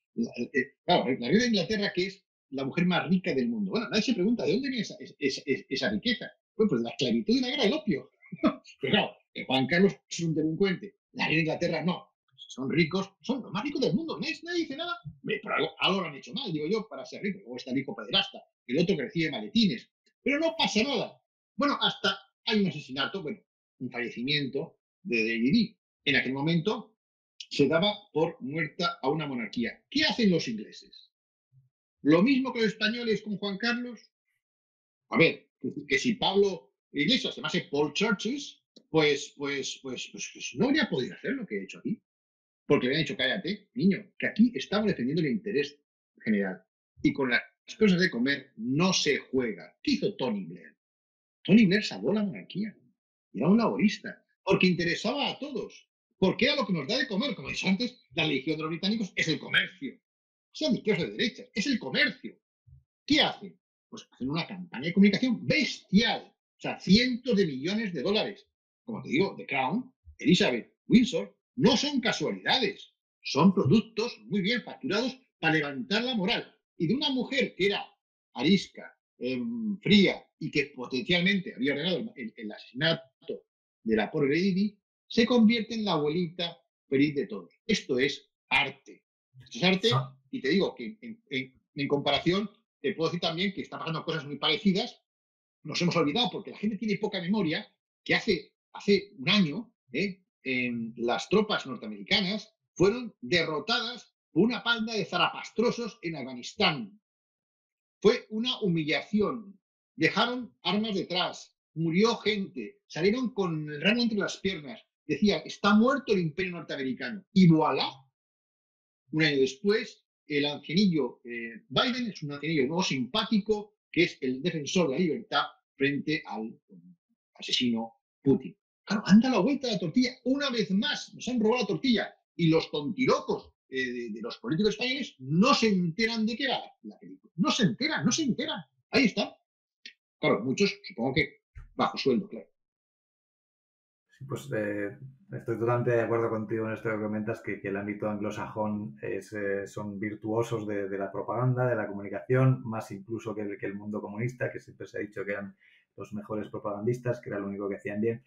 C: la reina de Inglaterra, que es la mujer más rica del mundo. Bueno, nadie se pregunta de dónde viene esa riqueza. Pues de la esclavitud y la guerra del opio. Pero claro, Juan Carlos es un delincuente, la reina de Inglaterra no. Son ricos, son los más ricos del mundo. Nadie dice nada. Pero algo lo han hecho mal, digo yo, para ser rico. Luego está el hijo pederasta, el otro que recibe maletines. Pero no pasa nada. Bueno, hasta hay un asesinato, bueno, un fallecimiento de David. En aquel momento se daba por muerta a una monarquía. ¿Qué hacen los ingleses? Lo mismo que los españoles con Juan Carlos. A ver, que si Pablo Iglesias se llamase Paul Churches, pues no habría podido hacer lo que he hecho aquí. Porque le habían dicho, cállate, niño, que aquí estamos defendiendo el interés general. Y con las cosas de comer no se juega. ¿Qué hizo Tony Blair? Tony Blair salvó la monarquía. Era un laborista. Porque interesaba a todos. Porque era lo que nos da de comer. Como he dicho antes, la religión de los británicos es el comercio. Sean de izquierdas o de derechas, es el comercio. ¿Qué hacen? Pues hacen una campaña de comunicación bestial. O sea, cientos de millones de dólares. Como te digo, The Crown, Elizabeth, Windsor, no son casualidades. Son productos muy bien facturados para levantar la moral. Y de una mujer que era arisca, fría y que potencialmente había ordenado el asesinato de la pobre Lady, se convierte en la abuelita feliz de todos. Esto es arte. Esto es arte, y te digo que en comparación te puedo decir también que están pasando cosas muy parecidas. Nos hemos olvidado, porque la gente tiene poca memoria, que hace un año las tropas norteamericanas fueron derrotadas por una panda de zarapastrosos en Afganistán. Fue una humillación. Dejaron armas detrás, murió gente, salieron con el ramo entre las piernas. Decía, está muerto el imperio norteamericano. Y voilà, un año después, el ancianillo Biden es un ancianillo nuevo simpático, que es el defensor de la libertad frente al asesino Putin. Claro, anda la vuelta de la tortilla una vez más. Nos han robado la tortilla. Y los tontirocos de los políticos españoles no se enteran de qué va la película. No se enteran, no se enteran. Ahí está. Claro, muchos, supongo que bajo sueldo, claro.
B: Sí, pues estoy totalmente de acuerdo contigo en esto que comentas, que el ámbito anglosajón son virtuosos de la propaganda, de la comunicación, más incluso que el mundo comunista, que siempre se ha dicho que eran los mejores propagandistas, que era lo único que hacían bien.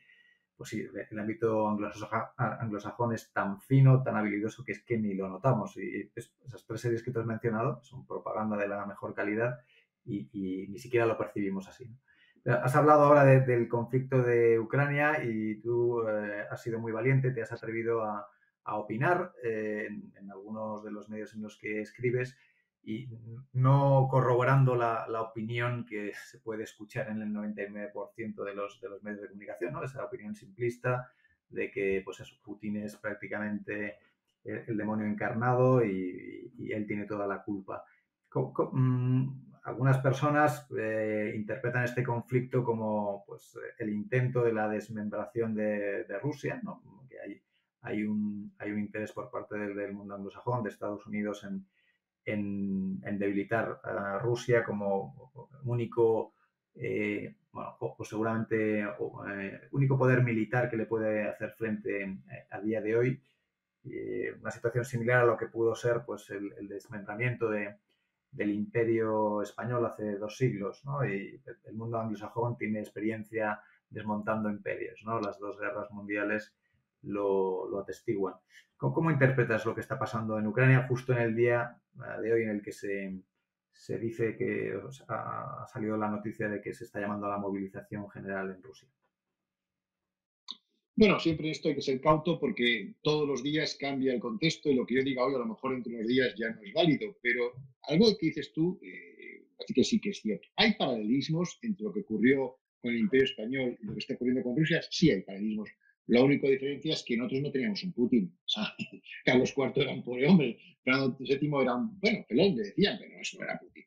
B: Pues sí, el ámbito anglosajón es tan fino, tan habilidoso, que es que ni lo notamos. Y esas tres series que tú has mencionado son propaganda de la mejor calidad y ni siquiera lo percibimos así, ¿no? Has hablado ahora del conflicto de Ucrania y tú has sido muy valiente, te has atrevido a opinar en algunos de los medios en los que escribes y no corroborando la opinión que se puede escuchar en el 99% de los medios de comunicación, ¿no? Esa opinión simplista de que pues eso, Putin es prácticamente el demonio encarnado y él tiene toda la culpa. Algunas personas interpretan este conflicto como pues, el intento de la desmembración de Rusia, ¿no? Que hay un interés por parte del mundo anglosajón, de Estados Unidos, en debilitar a Rusia como único, bueno, pues seguramente único poder militar que le puede hacer frente a día de hoy. Una situación similar a lo que pudo ser pues, el desmembramiento del imperio español hace 2 siglos, ¿no? Y el mundo anglosajón tiene experiencia desmontando imperios, ¿no? Las 2 guerras mundiales lo atestiguan. ¿Cómo interpretas lo que está pasando en Ucrania justo en el día de hoy en el que se dice que ha salido la noticia de que se está llamando a la movilización general en Rusia?
C: Bueno, siempre esto hay que ser cauto porque todos los días cambia el contexto y lo que yo diga hoy a lo mejor entre unos días ya no es válido, pero algo que dices tú, así que sí que es cierto. Hay paralelismos entre lo que ocurrió con el Imperio Español y lo que está ocurriendo con Rusia, sí hay paralelismos. La única diferencia es que nosotros no teníamos un Putin. O sea, Carlos IV era un pobre hombre, Fernando VII era un, bueno, pelón, le decían, pero eso no era Putin.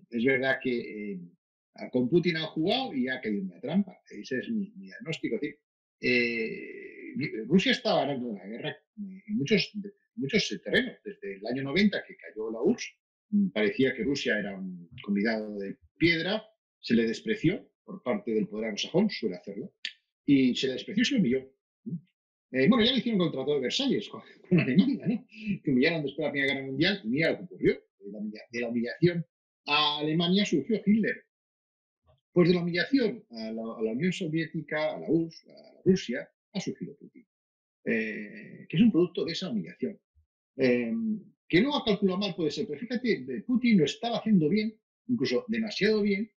C: Es verdad que con Putin han jugado y ha caído en una trampa. Ese es mi diagnóstico. Es decir, Rusia estaba ganando la guerra en muchos terrenos. Desde el año 90, que cayó la URSS, parecía que Rusia era un convidado de piedra, se le despreció por parte del poder anglosajón, suele hacerlo, y se le despreció y se lo humilló. Bueno, ya lo hicieron con el Tratado de Versalles, con Alemania, ¿no? Que humillaron después de la Primera Guerra Mundial, y mira lo que ocurrió. De la humillación a Alemania surgió Hitler. Pues de la humillación a la Unión Soviética, a la URSS, a Rusia, ha surgido Putin, que es un producto de esa humillación. Que no ha calculado mal puede ser, pero fíjate, Putin lo estaba haciendo bien, incluso demasiado bien,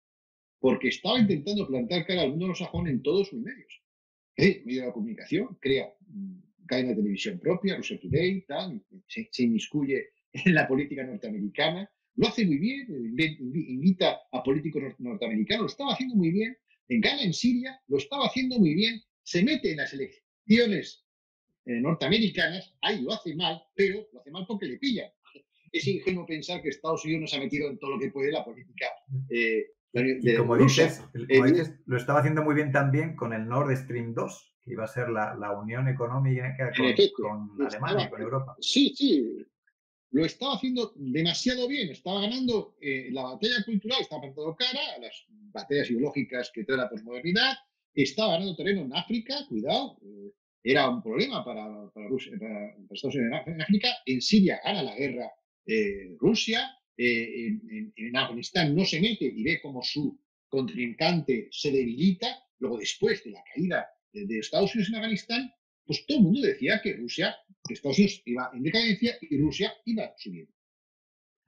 C: porque estaba intentando plantar cara al mundo anglosajón en todos sus medios. Medio de la comunicación, crea cadena de televisión propia, Russia Today, tal, se inmiscuye en la política norteamericana, lo hace muy bien, invita a políticos norteamericanos, lo estaba haciendo muy bien, gana en Siria, lo estaba haciendo muy bien, se mete en las elecciones norteamericanas, ahí lo hace mal, pero lo hace mal porque le pillan. Es ingenuo pensar que Estados Unidos no se ha metido en todo lo que puede la política
B: y como dices, lo estaba haciendo muy bien también con el Nord Stream 2, que iba a ser la unión económica con Alemania y con Europa.
C: Sí, sí, lo estaba haciendo demasiado bien, estaba ganando la batalla cultural, estaba plantando cara a las batallas ideológicas que trae la posmodernidad, estaba ganando terreno en África, cuidado, era un problema para Estados Unidos en África, en Siria gana la guerra Rusia, en Afganistán no se mete y ve como su contrincante se debilita, luego después de la caída de Estados Unidos en Afganistán, pues todo el mundo decía que Estados Unidos iba en decadencia y Rusia iba subiendo.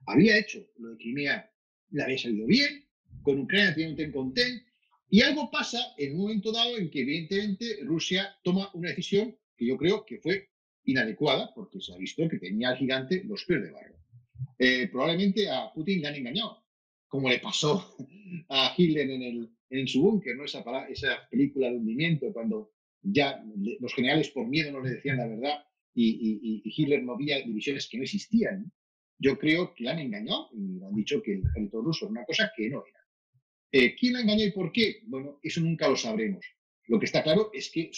C: Había hecho lo de Crimea, le había salido bien, con Ucrania tiene un ten con ten, y algo pasa en un momento dado en que evidentemente Rusia toma una decisión que yo creo que fue inadecuada, porque se ha visto que tenía al gigante los pies de barro. Probablemente a Putin le han engañado, como le pasó a Hitler en su búnker, ¿no? Esa película de hundimiento, cuando ya los generales por miedo no le decían la verdad y Hitler movía divisiones que no existían. Yo creo que le han engañado y le han dicho que el ejército ruso era una cosa que no era. ¿Quién la engañó y por qué? Bueno, eso nunca lo sabremos. Lo que está claro es que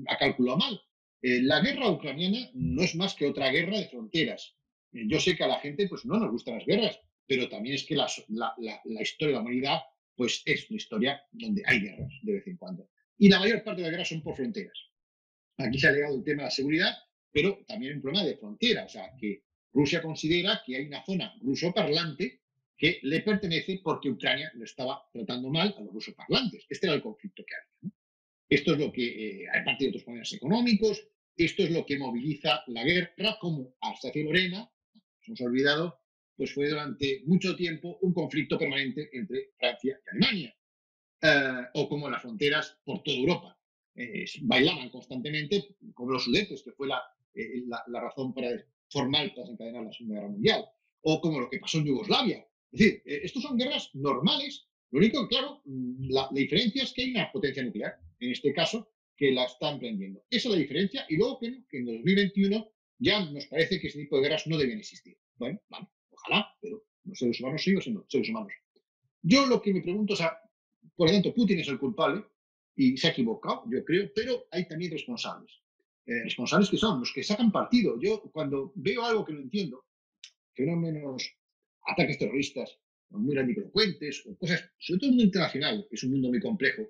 C: ha calculado mal. La guerra ucraniana no es más que otra guerra de fronteras. Yo sé que a la gente pues, no nos gustan las guerras, pero también es que la historia de la humanidad pues, es una historia donde hay guerras de vez en cuando. Y la mayor parte de las guerras son por fronteras. Aquí se ha llegado el tema de la seguridad, pero también hay un problema de frontera. O sea, que Rusia considera que hay una zona rusoparlante que le pertenece porque Ucrania lo estaba tratando mal a los rusoparlantes. Este era el conflicto que había, ¿no? Esto es lo que, aparte de otros problemas económicos, esto es lo que moviliza la guerra, como Alsacia-Lorena, nos hemos olvidado, pues fue durante mucho tiempo un conflicto permanente entre Francia y Alemania, o como las fronteras por toda Europa. Bailaban constantemente, como los Sudetes, que fue la razón formal para desencadenar la Segunda Guerra Mundial. O como lo que pasó en Yugoslavia. Es decir, estos son guerras normales. Lo único, claro, la diferencia es que hay una potencia nuclear, en este caso, que la está emprendiendo. Esa es la diferencia. Y luego que en 2021 ya nos parece que ese tipo de guerras no deben existir. Bueno, vale, ojalá, pero los seres humanos siguen siendo seres humanos. Yo lo que me pregunto, o sea, por lo tanto, Putin es el culpable y se ha equivocado, yo creo, pero hay también responsables. Responsables que son los que sacan partido. Yo cuando veo algo que no entiendo, fenómenos, ataques terroristas muy grandilocuentes o cosas, sobre todo el mundo internacional, que es un mundo muy complejo,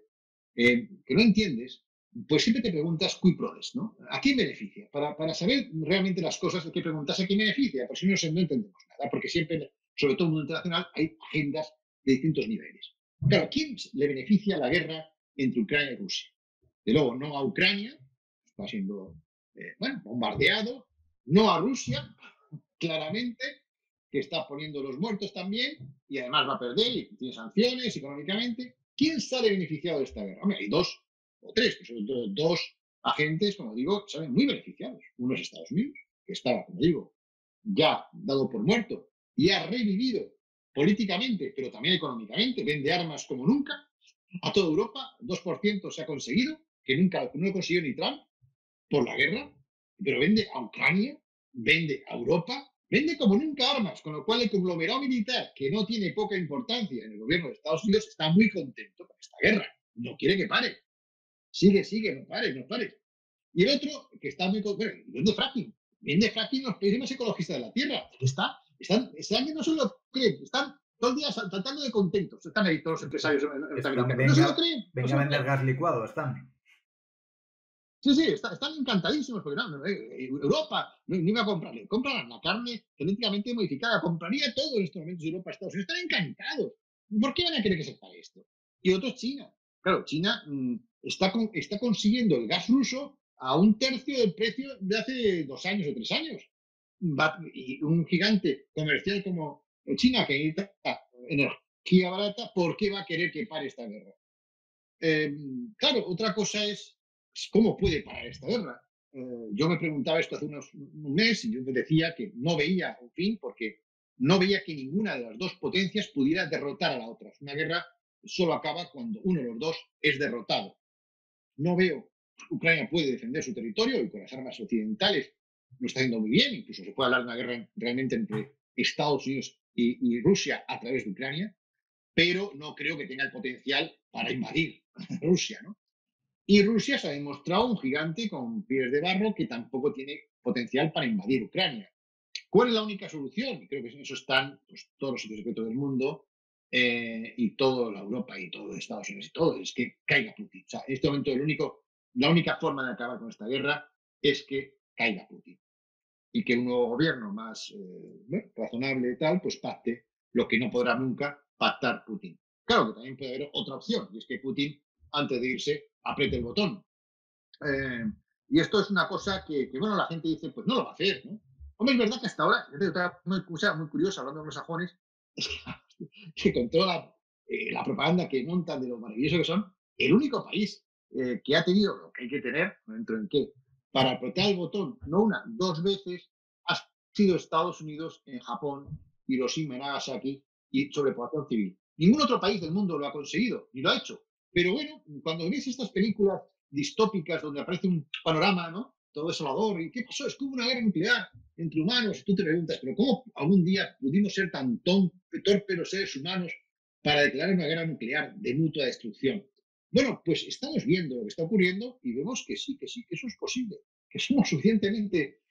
C: que no entiendes, pues siempre te preguntas cui prodest, ¿no? ¿A quién beneficia? Para saber realmente las cosas hay que preguntarse a quién beneficia, por si no entendemos nada, porque siempre, sobre todo en el mundo internacional, hay agendas de distintos niveles. Claro, ¿a quién le beneficia la guerra entre Ucrania y Rusia? De luego, no a Ucrania, está siendo bombardeado, no a Rusia, claramente, que está poniendo los muertos también y además va a perder y tiene sanciones económicamente. ¿Quién sale beneficiado de esta guerra? Hombre, hay dos o tres, que son dos agentes, como digo, que salen muy beneficiados. Uno es Estados Unidos, que estaba, como digo, ya dado por muerto y ha revivido políticamente, pero también económicamente, vende armas como nunca a toda Europa, 2% se ha conseguido, que nunca no lo consiguió ni Trump por la guerra, pero vende a Ucrania, vende a Europa, vende como nunca armas, con lo cual el conglomerado militar, que no tiene poca importancia en el gobierno de Estados Unidos, está muy contento con esta guerra. No quiere que pare. Sigue, no pare, no pare. Y el otro, que está muy contento, vende fracking. Vende fracking los países más ecologistas de la Tierra. Están que no se lo creen, están todo el día saltando de contentos. Están ahí todos los empresarios norteamericanos. No se lo creen.
B: Venga a vender gas licuado, están.
C: Sí, están encantadísimos porque Europa no iba a comprarle, compran la carne genéticamente modificada, compraría todo en estos momentos Europa, Estados Unidos, están encantados. ¿Por qué van a querer que se pague esto? Y otro es China. Claro, China está consiguiendo el gas ruso a 1/3 del precio de hace 2 años o 3 años. Y un gigante comercial como China, que necesita energía barata, ¿por qué va a querer que pare esta guerra? Claro, otra cosa es cómo puede parar esta guerra. Yo me preguntaba esto hace un mes y yo me decía que no veía un fin porque no veía que ninguna de las dos potencias pudiera derrotar a la otra. Una guerra solo acaba cuando uno de los dos es derrotado. No veo Ucrania puede defender su territorio y con las armas occidentales lo está haciendo muy bien. Incluso se puede hablar de una guerra realmente entre Estados Unidos y Rusia a través de Ucrania, pero no creo que tenga el potencial para invadir Rusia, ¿no? Y Rusia se ha demostrado un gigante con pies de barro que tampoco tiene potencial para invadir Ucrania. ¿Cuál es la única solución? Y creo que en eso están pues, todos los sitios secretos del mundo y toda la Europa y todo Estados Unidos y todo, es que caiga Putin. O sea, en este momento la única forma de acabar con esta guerra es que caiga Putin. Y que un nuevo gobierno más razonable y tal, pues pacte lo que no podrá nunca pactar Putin. Claro que también puede haber otra opción, y es que Putin, antes de irse, apriete el botón. Y esto es una cosa que, bueno, la gente dice, pues no lo va a hacer, ¿no? Hombre, es verdad que hasta ahora, otra cosa muy curiosa, hablando con los sajones, es que con toda la propaganda que montan de lo maravilloso que son, el único país que ha tenido lo que hay que tener, no entro en qué, para apretar el botón, no una, 2 veces, ha sido Estados Unidos en Japón, Hiroshima y Nagasaki, y sobrepoblación civil. Ningún otro país del mundo lo ha conseguido, ni lo ha hecho. Pero bueno, cuando ves estas películas distópicas donde aparece un panorama, ¿no? Todo desolador, ¿y qué pasó? Es que hubo una guerra nuclear entre humanos, y tú te preguntas, ¿pero cómo algún día pudimos ser tan torpes los seres humanos para declarar una guerra nuclear de mutua destrucción? Bueno, pues estamos viendo lo que está ocurriendo y vemos que sí, que eso es posible, que somos suficientemente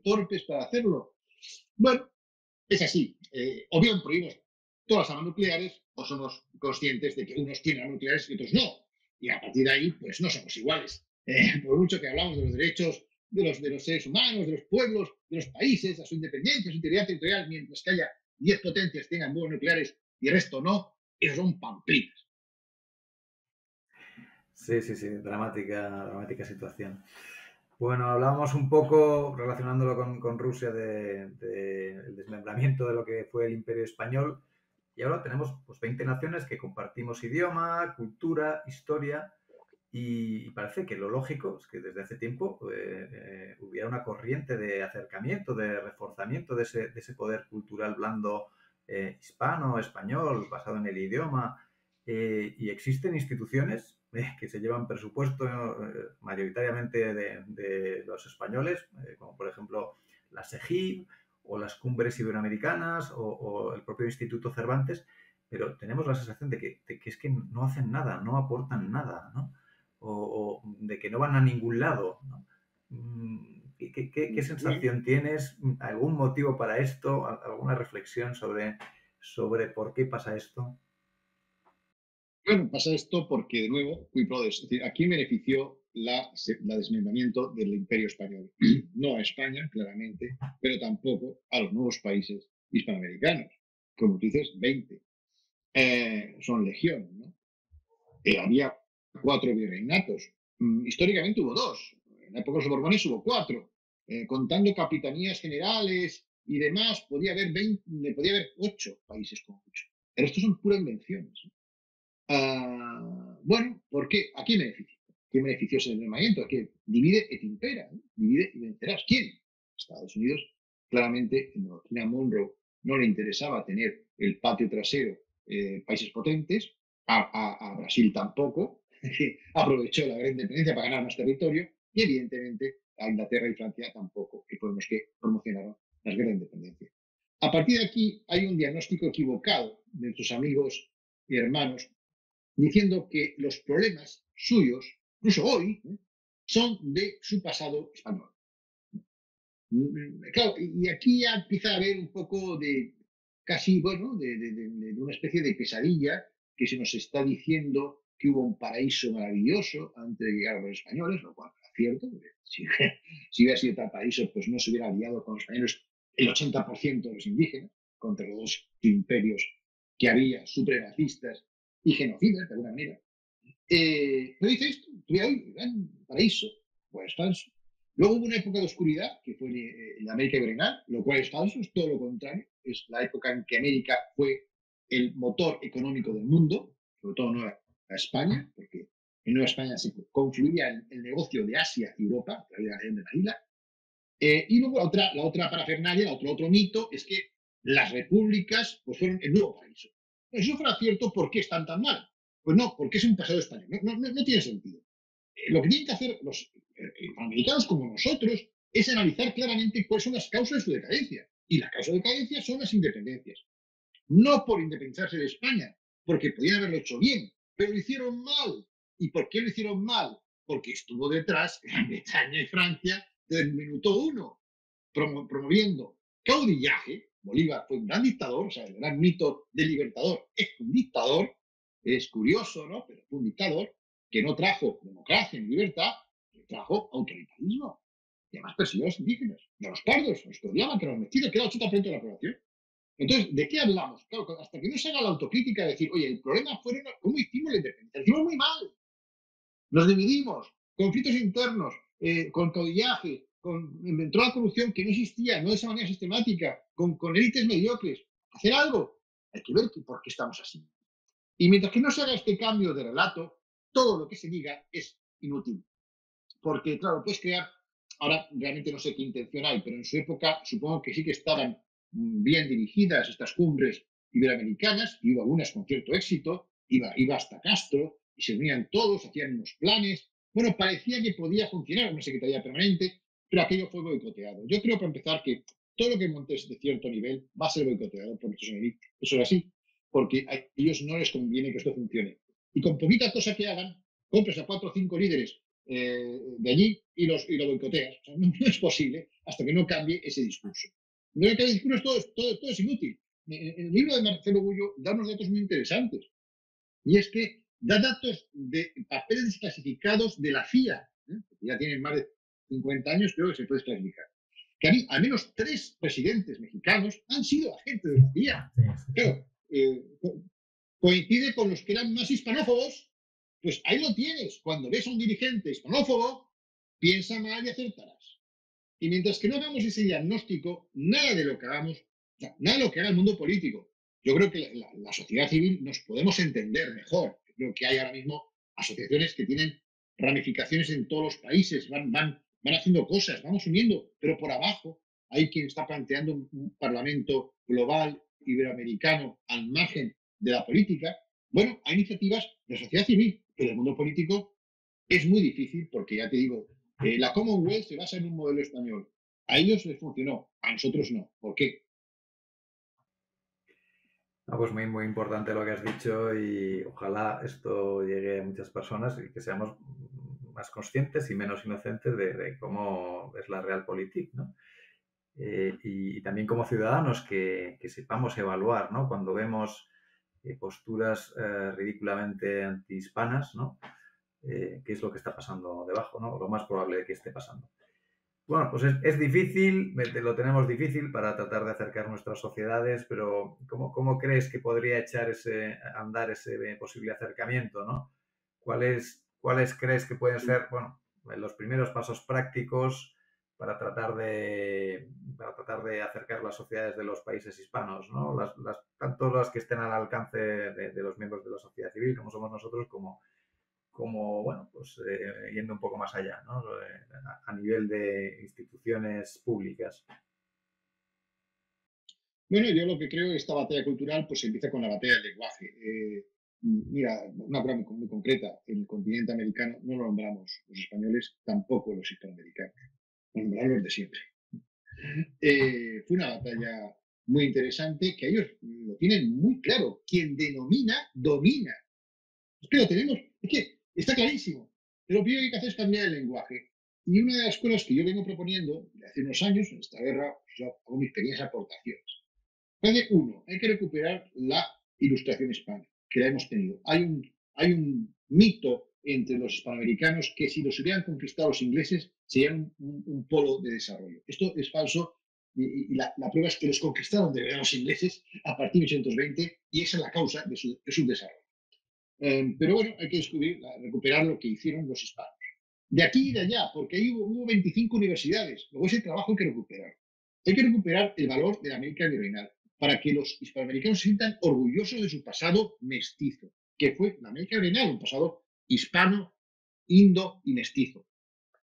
C: torpes para hacerlo. Bueno, es así. O bien prohibimos todas las armas nucleares o somos conscientes de que unos tienen armas nucleares y otros no. Y a partir de ahí, pues no somos iguales. Por mucho que hablamos de los derechos de los seres humanos, de los pueblos, de los países, a su independencia, a su integridad territorial, mientras que haya 10 potencias que tengan bombas nucleares y el resto no, esos son pamplinas.
B: Sí, dramática situación. Bueno, hablábamos un poco, relacionándolo con Rusia, del desmembramiento de lo que fue el Imperio Español. Y ahora tenemos pues, 20 naciones que compartimos idioma, cultura, historia. Y parece que lo lógico es que desde hace tiempo hubiera una corriente de acercamiento, de reforzamiento de ese poder cultural blando hispano, español, basado en el idioma. Y existen instituciones que se llevan presupuesto mayoritariamente de los españoles, como por ejemplo la SEGIB o las Cumbres Iberoamericanas o el propio Instituto Cervantes, pero tenemos la sensación de que es que no hacen nada, no aportan nada, ¿no? O de que no van a ningún lado, ¿no? ¿Qué
C: Bueno,
B: sensación tienes? ¿Algún motivo para esto? ¿Alguna reflexión sobre por qué pasa esto?
C: bueno, pasa esto porque, de nuevo, cui prodest, es decir, ¿a quién benefició la desmembramiento del Imperio Español? No a España, claramente, pero tampoco a los nuevos países hispanoamericanos. Como tú dices, 20. Son legión, ¿no? Había 4 virreinatos. Históricamente hubo 2. En la época de los Borbones hubo 4. Contando capitanías generales y demás, podía haber 8 países con mucho. Pero estos son pura invenciones, ¿no? Bueno, ¿por qué? ¿A quién beneficia? ¿Quién benefició ese desmembramiento? ¿A quién? Divide et impera, ¿no? Divide y vencerás. ¿Quién? Estados Unidos, claramente, en la doctrina Monroe no le interesaba tener el patio trasero países potentes, a Brasil tampoco, que aprovechó la gran independencia para ganar más territorio, y evidentemente a Inglaterra y Francia tampoco, que fueron los que promocionaron las guerras de independencia. A partir de aquí hay un diagnóstico equivocado de nuestros amigos y hermanos diciendo que los problemas suyos, incluso hoy, son de su pasado español. Claro, y aquí ya empieza a haber un poco de casi, bueno, de una especie de pesadilla que se nos está diciendo que hubo un paraíso maravilloso antes de llegar a los españoles, lo cual era cierto, porque si hubiera sido tal paraíso, pues no se hubiera aliado con los españoles el 80% de los indígenas contra los dos imperios que había, supremacistas y genocidas, de alguna manera. Pero dice esto, tuve hoy, gran paraíso, pues falso. Luego hubo una época de oscuridad, que fue la América Iberiana, lo cual es falso, es todo lo contrario. Es la época en que América fue el motor económico del mundo, sobre todo Nueva España, porque en Nueva España se confluía el negocio de Asia y Europa, a través de la región de Manila. Y luego la otra parafernalia, otro mito, es que las repúblicas pues, fueron el nuevo paraíso. Pues si eso fuera cierto, ¿por qué están tan mal? Pues no, porque es un pasado español. No tiene sentido. Lo que tienen que hacer los americanos como nosotros es analizar claramente cuáles son las causas de su decadencia. Y las causas de decadencia son las independencias. No por independizarse de España, porque podían haberlo hecho bien, pero lo hicieron mal. ¿Y por qué lo hicieron mal? Porque estuvo detrás Gran Bretaña y Francia desde el minuto uno, promoviendo caudillaje. Bolívar fue un gran dictador, o sea, el gran mito del libertador es un dictador, es curioso, ¿no? Pero fue un dictador que no trajo democracia ni libertad, que trajo autoritarismo. Y además persiguió a los indígenas, y a los pardos, a los que odiaban, que eran metidos, que era el 80% de la población. Entonces, ¿de qué hablamos? Claro, hasta que no se haga la autocrítica de decir, oye, el problema fue cómo hicimos la independencia. Lo hicimos muy mal. Nos dividimos, conflictos internos, con codillaje, entró la corrupción que no existía, no de esa manera sistemática, con élites mediocres. Hacer algo. Hay que ver por qué estamos así. Y mientras que no se haga este cambio de relato, todo lo que se diga es inútil. Porque, claro, puedes crear, ahora realmente no sé qué intención hay, pero en su época supongo que sí que estaban bien dirigidas estas cumbres iberoamericanas, y hubo algunas con cierto éxito, iba hasta Castro, y se unían todos, hacían unos planes. Bueno, parecía que podía funcionar una secretaría permanente, pero aquello fue boicoteado. Yo creo, para empezar, que todo lo que montes de cierto nivel va a ser boicoteado por nuestros enemigos. Eso es así, porque a ellos no les conviene que esto funcione. Y con poquita cosa que hagan, compras a 4 o 5 líderes de allí y lo boicoteas. O sea, no es posible hasta que no cambie ese discurso. No cambie el discurso, todo es inútil. En el libro de Marcelo Bullo da unos datos muy interesantes. Y es que da datos de papeles desclasificados de la CIA, que ya tienen más de 50 años, creo que se puede desclasificar. Que al menos 3 presidentes mexicanos han sido agentes de la CIA. Claro, coincide con los que eran más hispanófobos, pues ahí lo tienes. Cuando ves a un dirigente hispanófobo, piensa mal y acertarás. Y mientras que no hagamos ese diagnóstico, nada de lo que hagamos, nada de lo que haga el mundo político, yo creo que la sociedad civil nos podemos entender mejor. Yo creo que hay ahora mismo asociaciones que tienen ramificaciones en todos los países, van haciendo cosas, vamos uniendo, pero por abajo hay quien está planteando un parlamento global iberoamericano al margen de la política. Bueno, hay iniciativas de la sociedad civil, pero el mundo político es muy difícil porque, ya te digo, la Commonwealth se basa en un modelo español. A ellos les funcionó, a nosotros no. ¿Por qué?
B: Pues muy, muy importante lo que has dicho y ojalá esto llegue a muchas personas y que seamos más conscientes y menos inocentes de cómo es la realpolitik, ¿no? Y también como ciudadanos que sepamos evaluar, ¿no? Cuando vemos posturas ridículamente antihispanas, ¿no? ¿Qué es lo que está pasando debajo, ¿no? Lo más probable que esté pasando. Bueno, pues es difícil, lo tenemos difícil para tratar de acercar nuestras sociedades, pero ¿cómo crees que podría andar ese posible acercamiento, ¿no? ¿Cuáles crees que pueden ser, bueno, los primeros pasos prácticos para tratar de acercar las sociedades de los países hispanos, ¿no? Tanto las que estén al alcance de los miembros de la sociedad civil, como somos nosotros, bueno, pues yendo un poco más allá, ¿no? A nivel de instituciones públicas.
C: Bueno, yo lo que creo que esta batalla cultural pues empieza con la batalla del lenguaje. Mira, una prueba muy concreta, en el continente americano no lo nombramos los españoles, tampoco los hispanoamericanos, lo nombramos los de siempre. Fue una batalla muy interesante que ellos lo tienen muy claro. Quien denomina, domina. Es que lo tenemos, es que está clarísimo. Lo primero que hay que hacer es cambiar el lenguaje. Y una de las cosas que yo vengo proponiendo hace unos años, en esta guerra, pues yo hago mis pequeñas aportaciones. Uno, hay que recuperar la ilustración hispana, que la hemos tenido. Hay un mito entre los hispanoamericanos que si los hubieran conquistado los ingleses serían un polo de desarrollo. Esto es falso y la prueba es que los conquistaron de verdad los ingleses a partir de 1820 y esa es la causa de su desarrollo. Pero bueno, hay que recuperar lo que hicieron los hispanos. De aquí y de allá, porque ahí hubo 25 universidades. Luego ese trabajo hay que recuperar. Hay que recuperar el valor de la América meridional para que los hispanoamericanos se sientan orgullosos de su pasado mestizo, que fue la América meridional, un pasado hispano, indo y mestizo,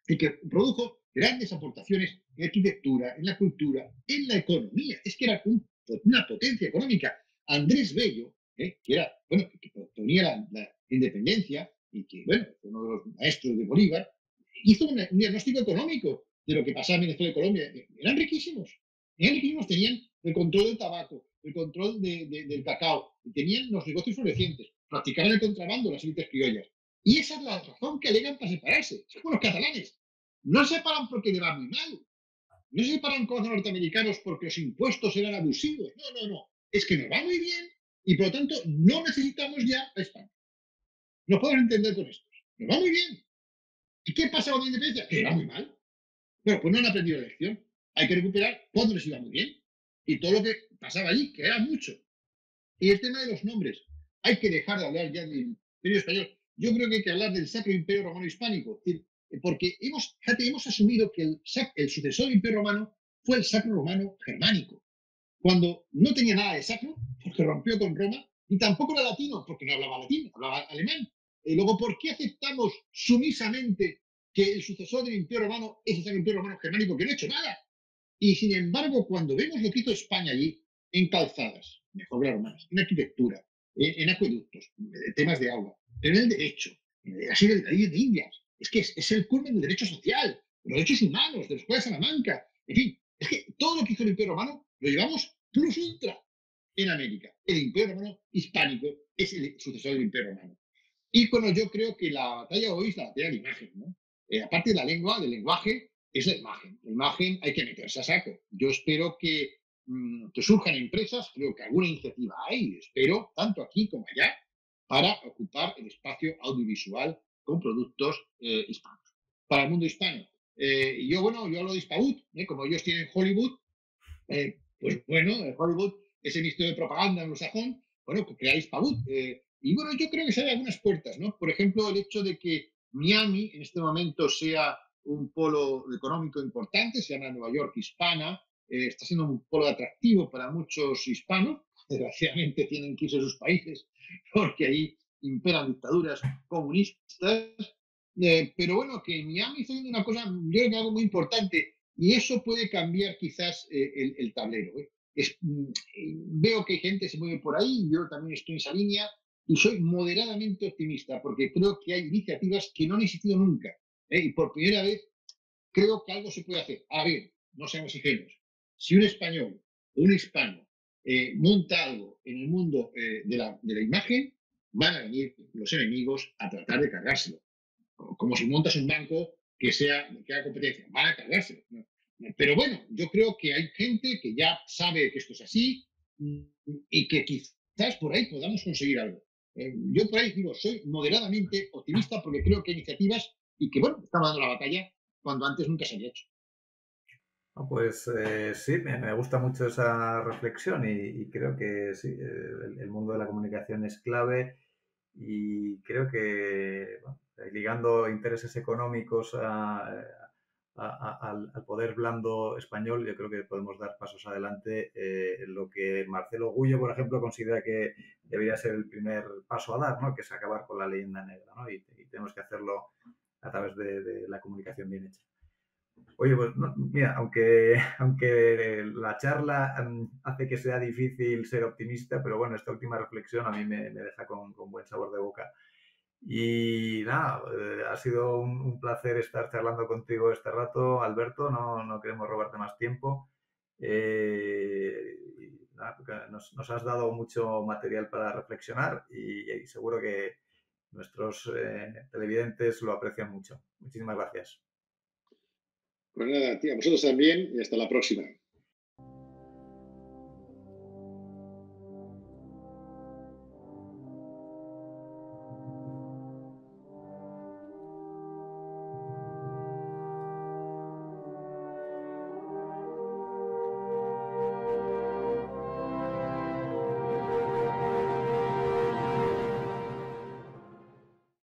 C: y que produjo grandes aportaciones en arquitectura, en la cultura, en la economía. Es que era una potencia económica. Andrés Bello, que era, bueno, que proponía la independencia y que, bueno, fue uno de los maestros de Bolívar, hizo un diagnóstico económico de lo que pasaba en Venezuela y Colombia. Eran riquísimos. Tenían el control del tabaco, el control del cacao, tenían los negocios florecientes, practicaban el contrabando, las élites criollas. Y esa es la razón que alegan para separarse. Es como los catalanes. No se separan porque le va muy mal. No se separan con los norteamericanos porque los impuestos eran abusivos. No. Es que nos va muy bien y por lo tanto no necesitamos ya a España. No podemos entender con esto. Nos va muy bien. ¿Y qué pasa con la independencia? Que va muy mal. Bueno, pues no han aprendido la lección. Hay que recuperar cuando les iba muy bien. Y todo lo que pasaba allí, que era mucho. Y el tema de los nombres. Hay que dejar de hablar ya del Imperio Español. Yo creo que hay que hablar del Sacro Imperio Romano Hispánico. Porque hemos asumido que el sucesor del Imperio Romano fue el Sacro Romano Germánico. Cuando no tenía nada de sacro, porque rompió con Roma, y tampoco era latino, porque no hablaba latín, hablaba alemán. Y luego, ¿por qué aceptamos sumisamente que el sucesor del Imperio Romano es el Sacro Imperio Romano Germánico, que no ha hecho nada? Y sin embargo, cuando vemos lo que hizo España allí, en calzadas, mejor que las romanas, en arquitectura, en acueductos, temas de agua, en el derecho, así de la ley de Indias, es que es el culmen del derecho social, de los derechos humanos, de los escuelas de Salamanca, en fin, es que todo lo que hizo el Imperio Romano lo llevamos plus ultra en América. El Imperio Romano hispánico es el sucesor del Imperio Romano. Y bueno, yo creo que la batalla hoy es la batalla de la imagen, ¿no? Aparte de la lengua, del lenguaje, es la imagen. La imagen hay que meterse a saco. Yo espero que surjan empresas, creo que alguna iniciativa hay, espero, tanto aquí como allá, para ocupar el espacio audiovisual con productos hispanos. Para el mundo hispano. Yo hablo de Hispavoot, como ellos tienen Hollywood, pues bueno, Hollywood, ese ministerio de propaganda anglosajón, bueno, que crea Hispavoot. Y bueno, yo creo que se abren algunas puertas, ¿no? Por ejemplo, el hecho de que Miami en este momento sea un polo económico importante, se llama Nueva York hispana, está siendo un polo atractivo para muchos hispanos, desgraciadamente tienen que irse a sus países porque ahí imperan dictaduras comunistas, Pero bueno, que Miami está haciendo una cosa, yo creo que algo muy importante, y eso puede cambiar quizás el tablero. Veo que gente se mueve por ahí, yo también estoy en esa línea, y soy moderadamente optimista, porque creo que hay iniciativas que no han existido nunca. Y por primera vez creo que algo se puede hacer. A ver, no seamos ingenuos. Si un español o un hispano monta algo en el mundo de la imagen, van a venir los enemigos a tratar de cargárselo. Como si montas un banco que haga competencia, van a cargárselo, ¿no? Pero bueno, yo creo que hay gente que ya sabe que esto es así y que quizás por ahí podamos conseguir algo. Yo por ahí digo, soy moderadamente optimista porque creo que hay iniciativas y que, bueno, estamos dando la batalla cuando antes nunca se había hecho.
B: No, pues sí, me gusta mucho esa reflexión y creo que sí, el mundo de la comunicación es clave y creo que bueno, ligando intereses económicos al poder blando español, yo creo que podemos dar pasos adelante en lo que Marcelo Gullo, por ejemplo, considera que debería ser el primer paso a dar, ¿no? Que es acabar con la leyenda negra, ¿no? Y tenemos que hacerlo a través de la comunicación bien hecha. Oye, pues mira, aunque la charla hace que sea difícil ser optimista, pero bueno, esta última reflexión a mí me deja con buen sabor de boca. Y nada, ha sido un placer estar charlando contigo este rato, Alberto. No queremos robarte más tiempo. Y nada, porque nos has dado mucho material para reflexionar y seguro que nuestros televidentes lo aprecian mucho. Muchísimas gracias.
C: Pues nada, tía, vosotros también y hasta la próxima.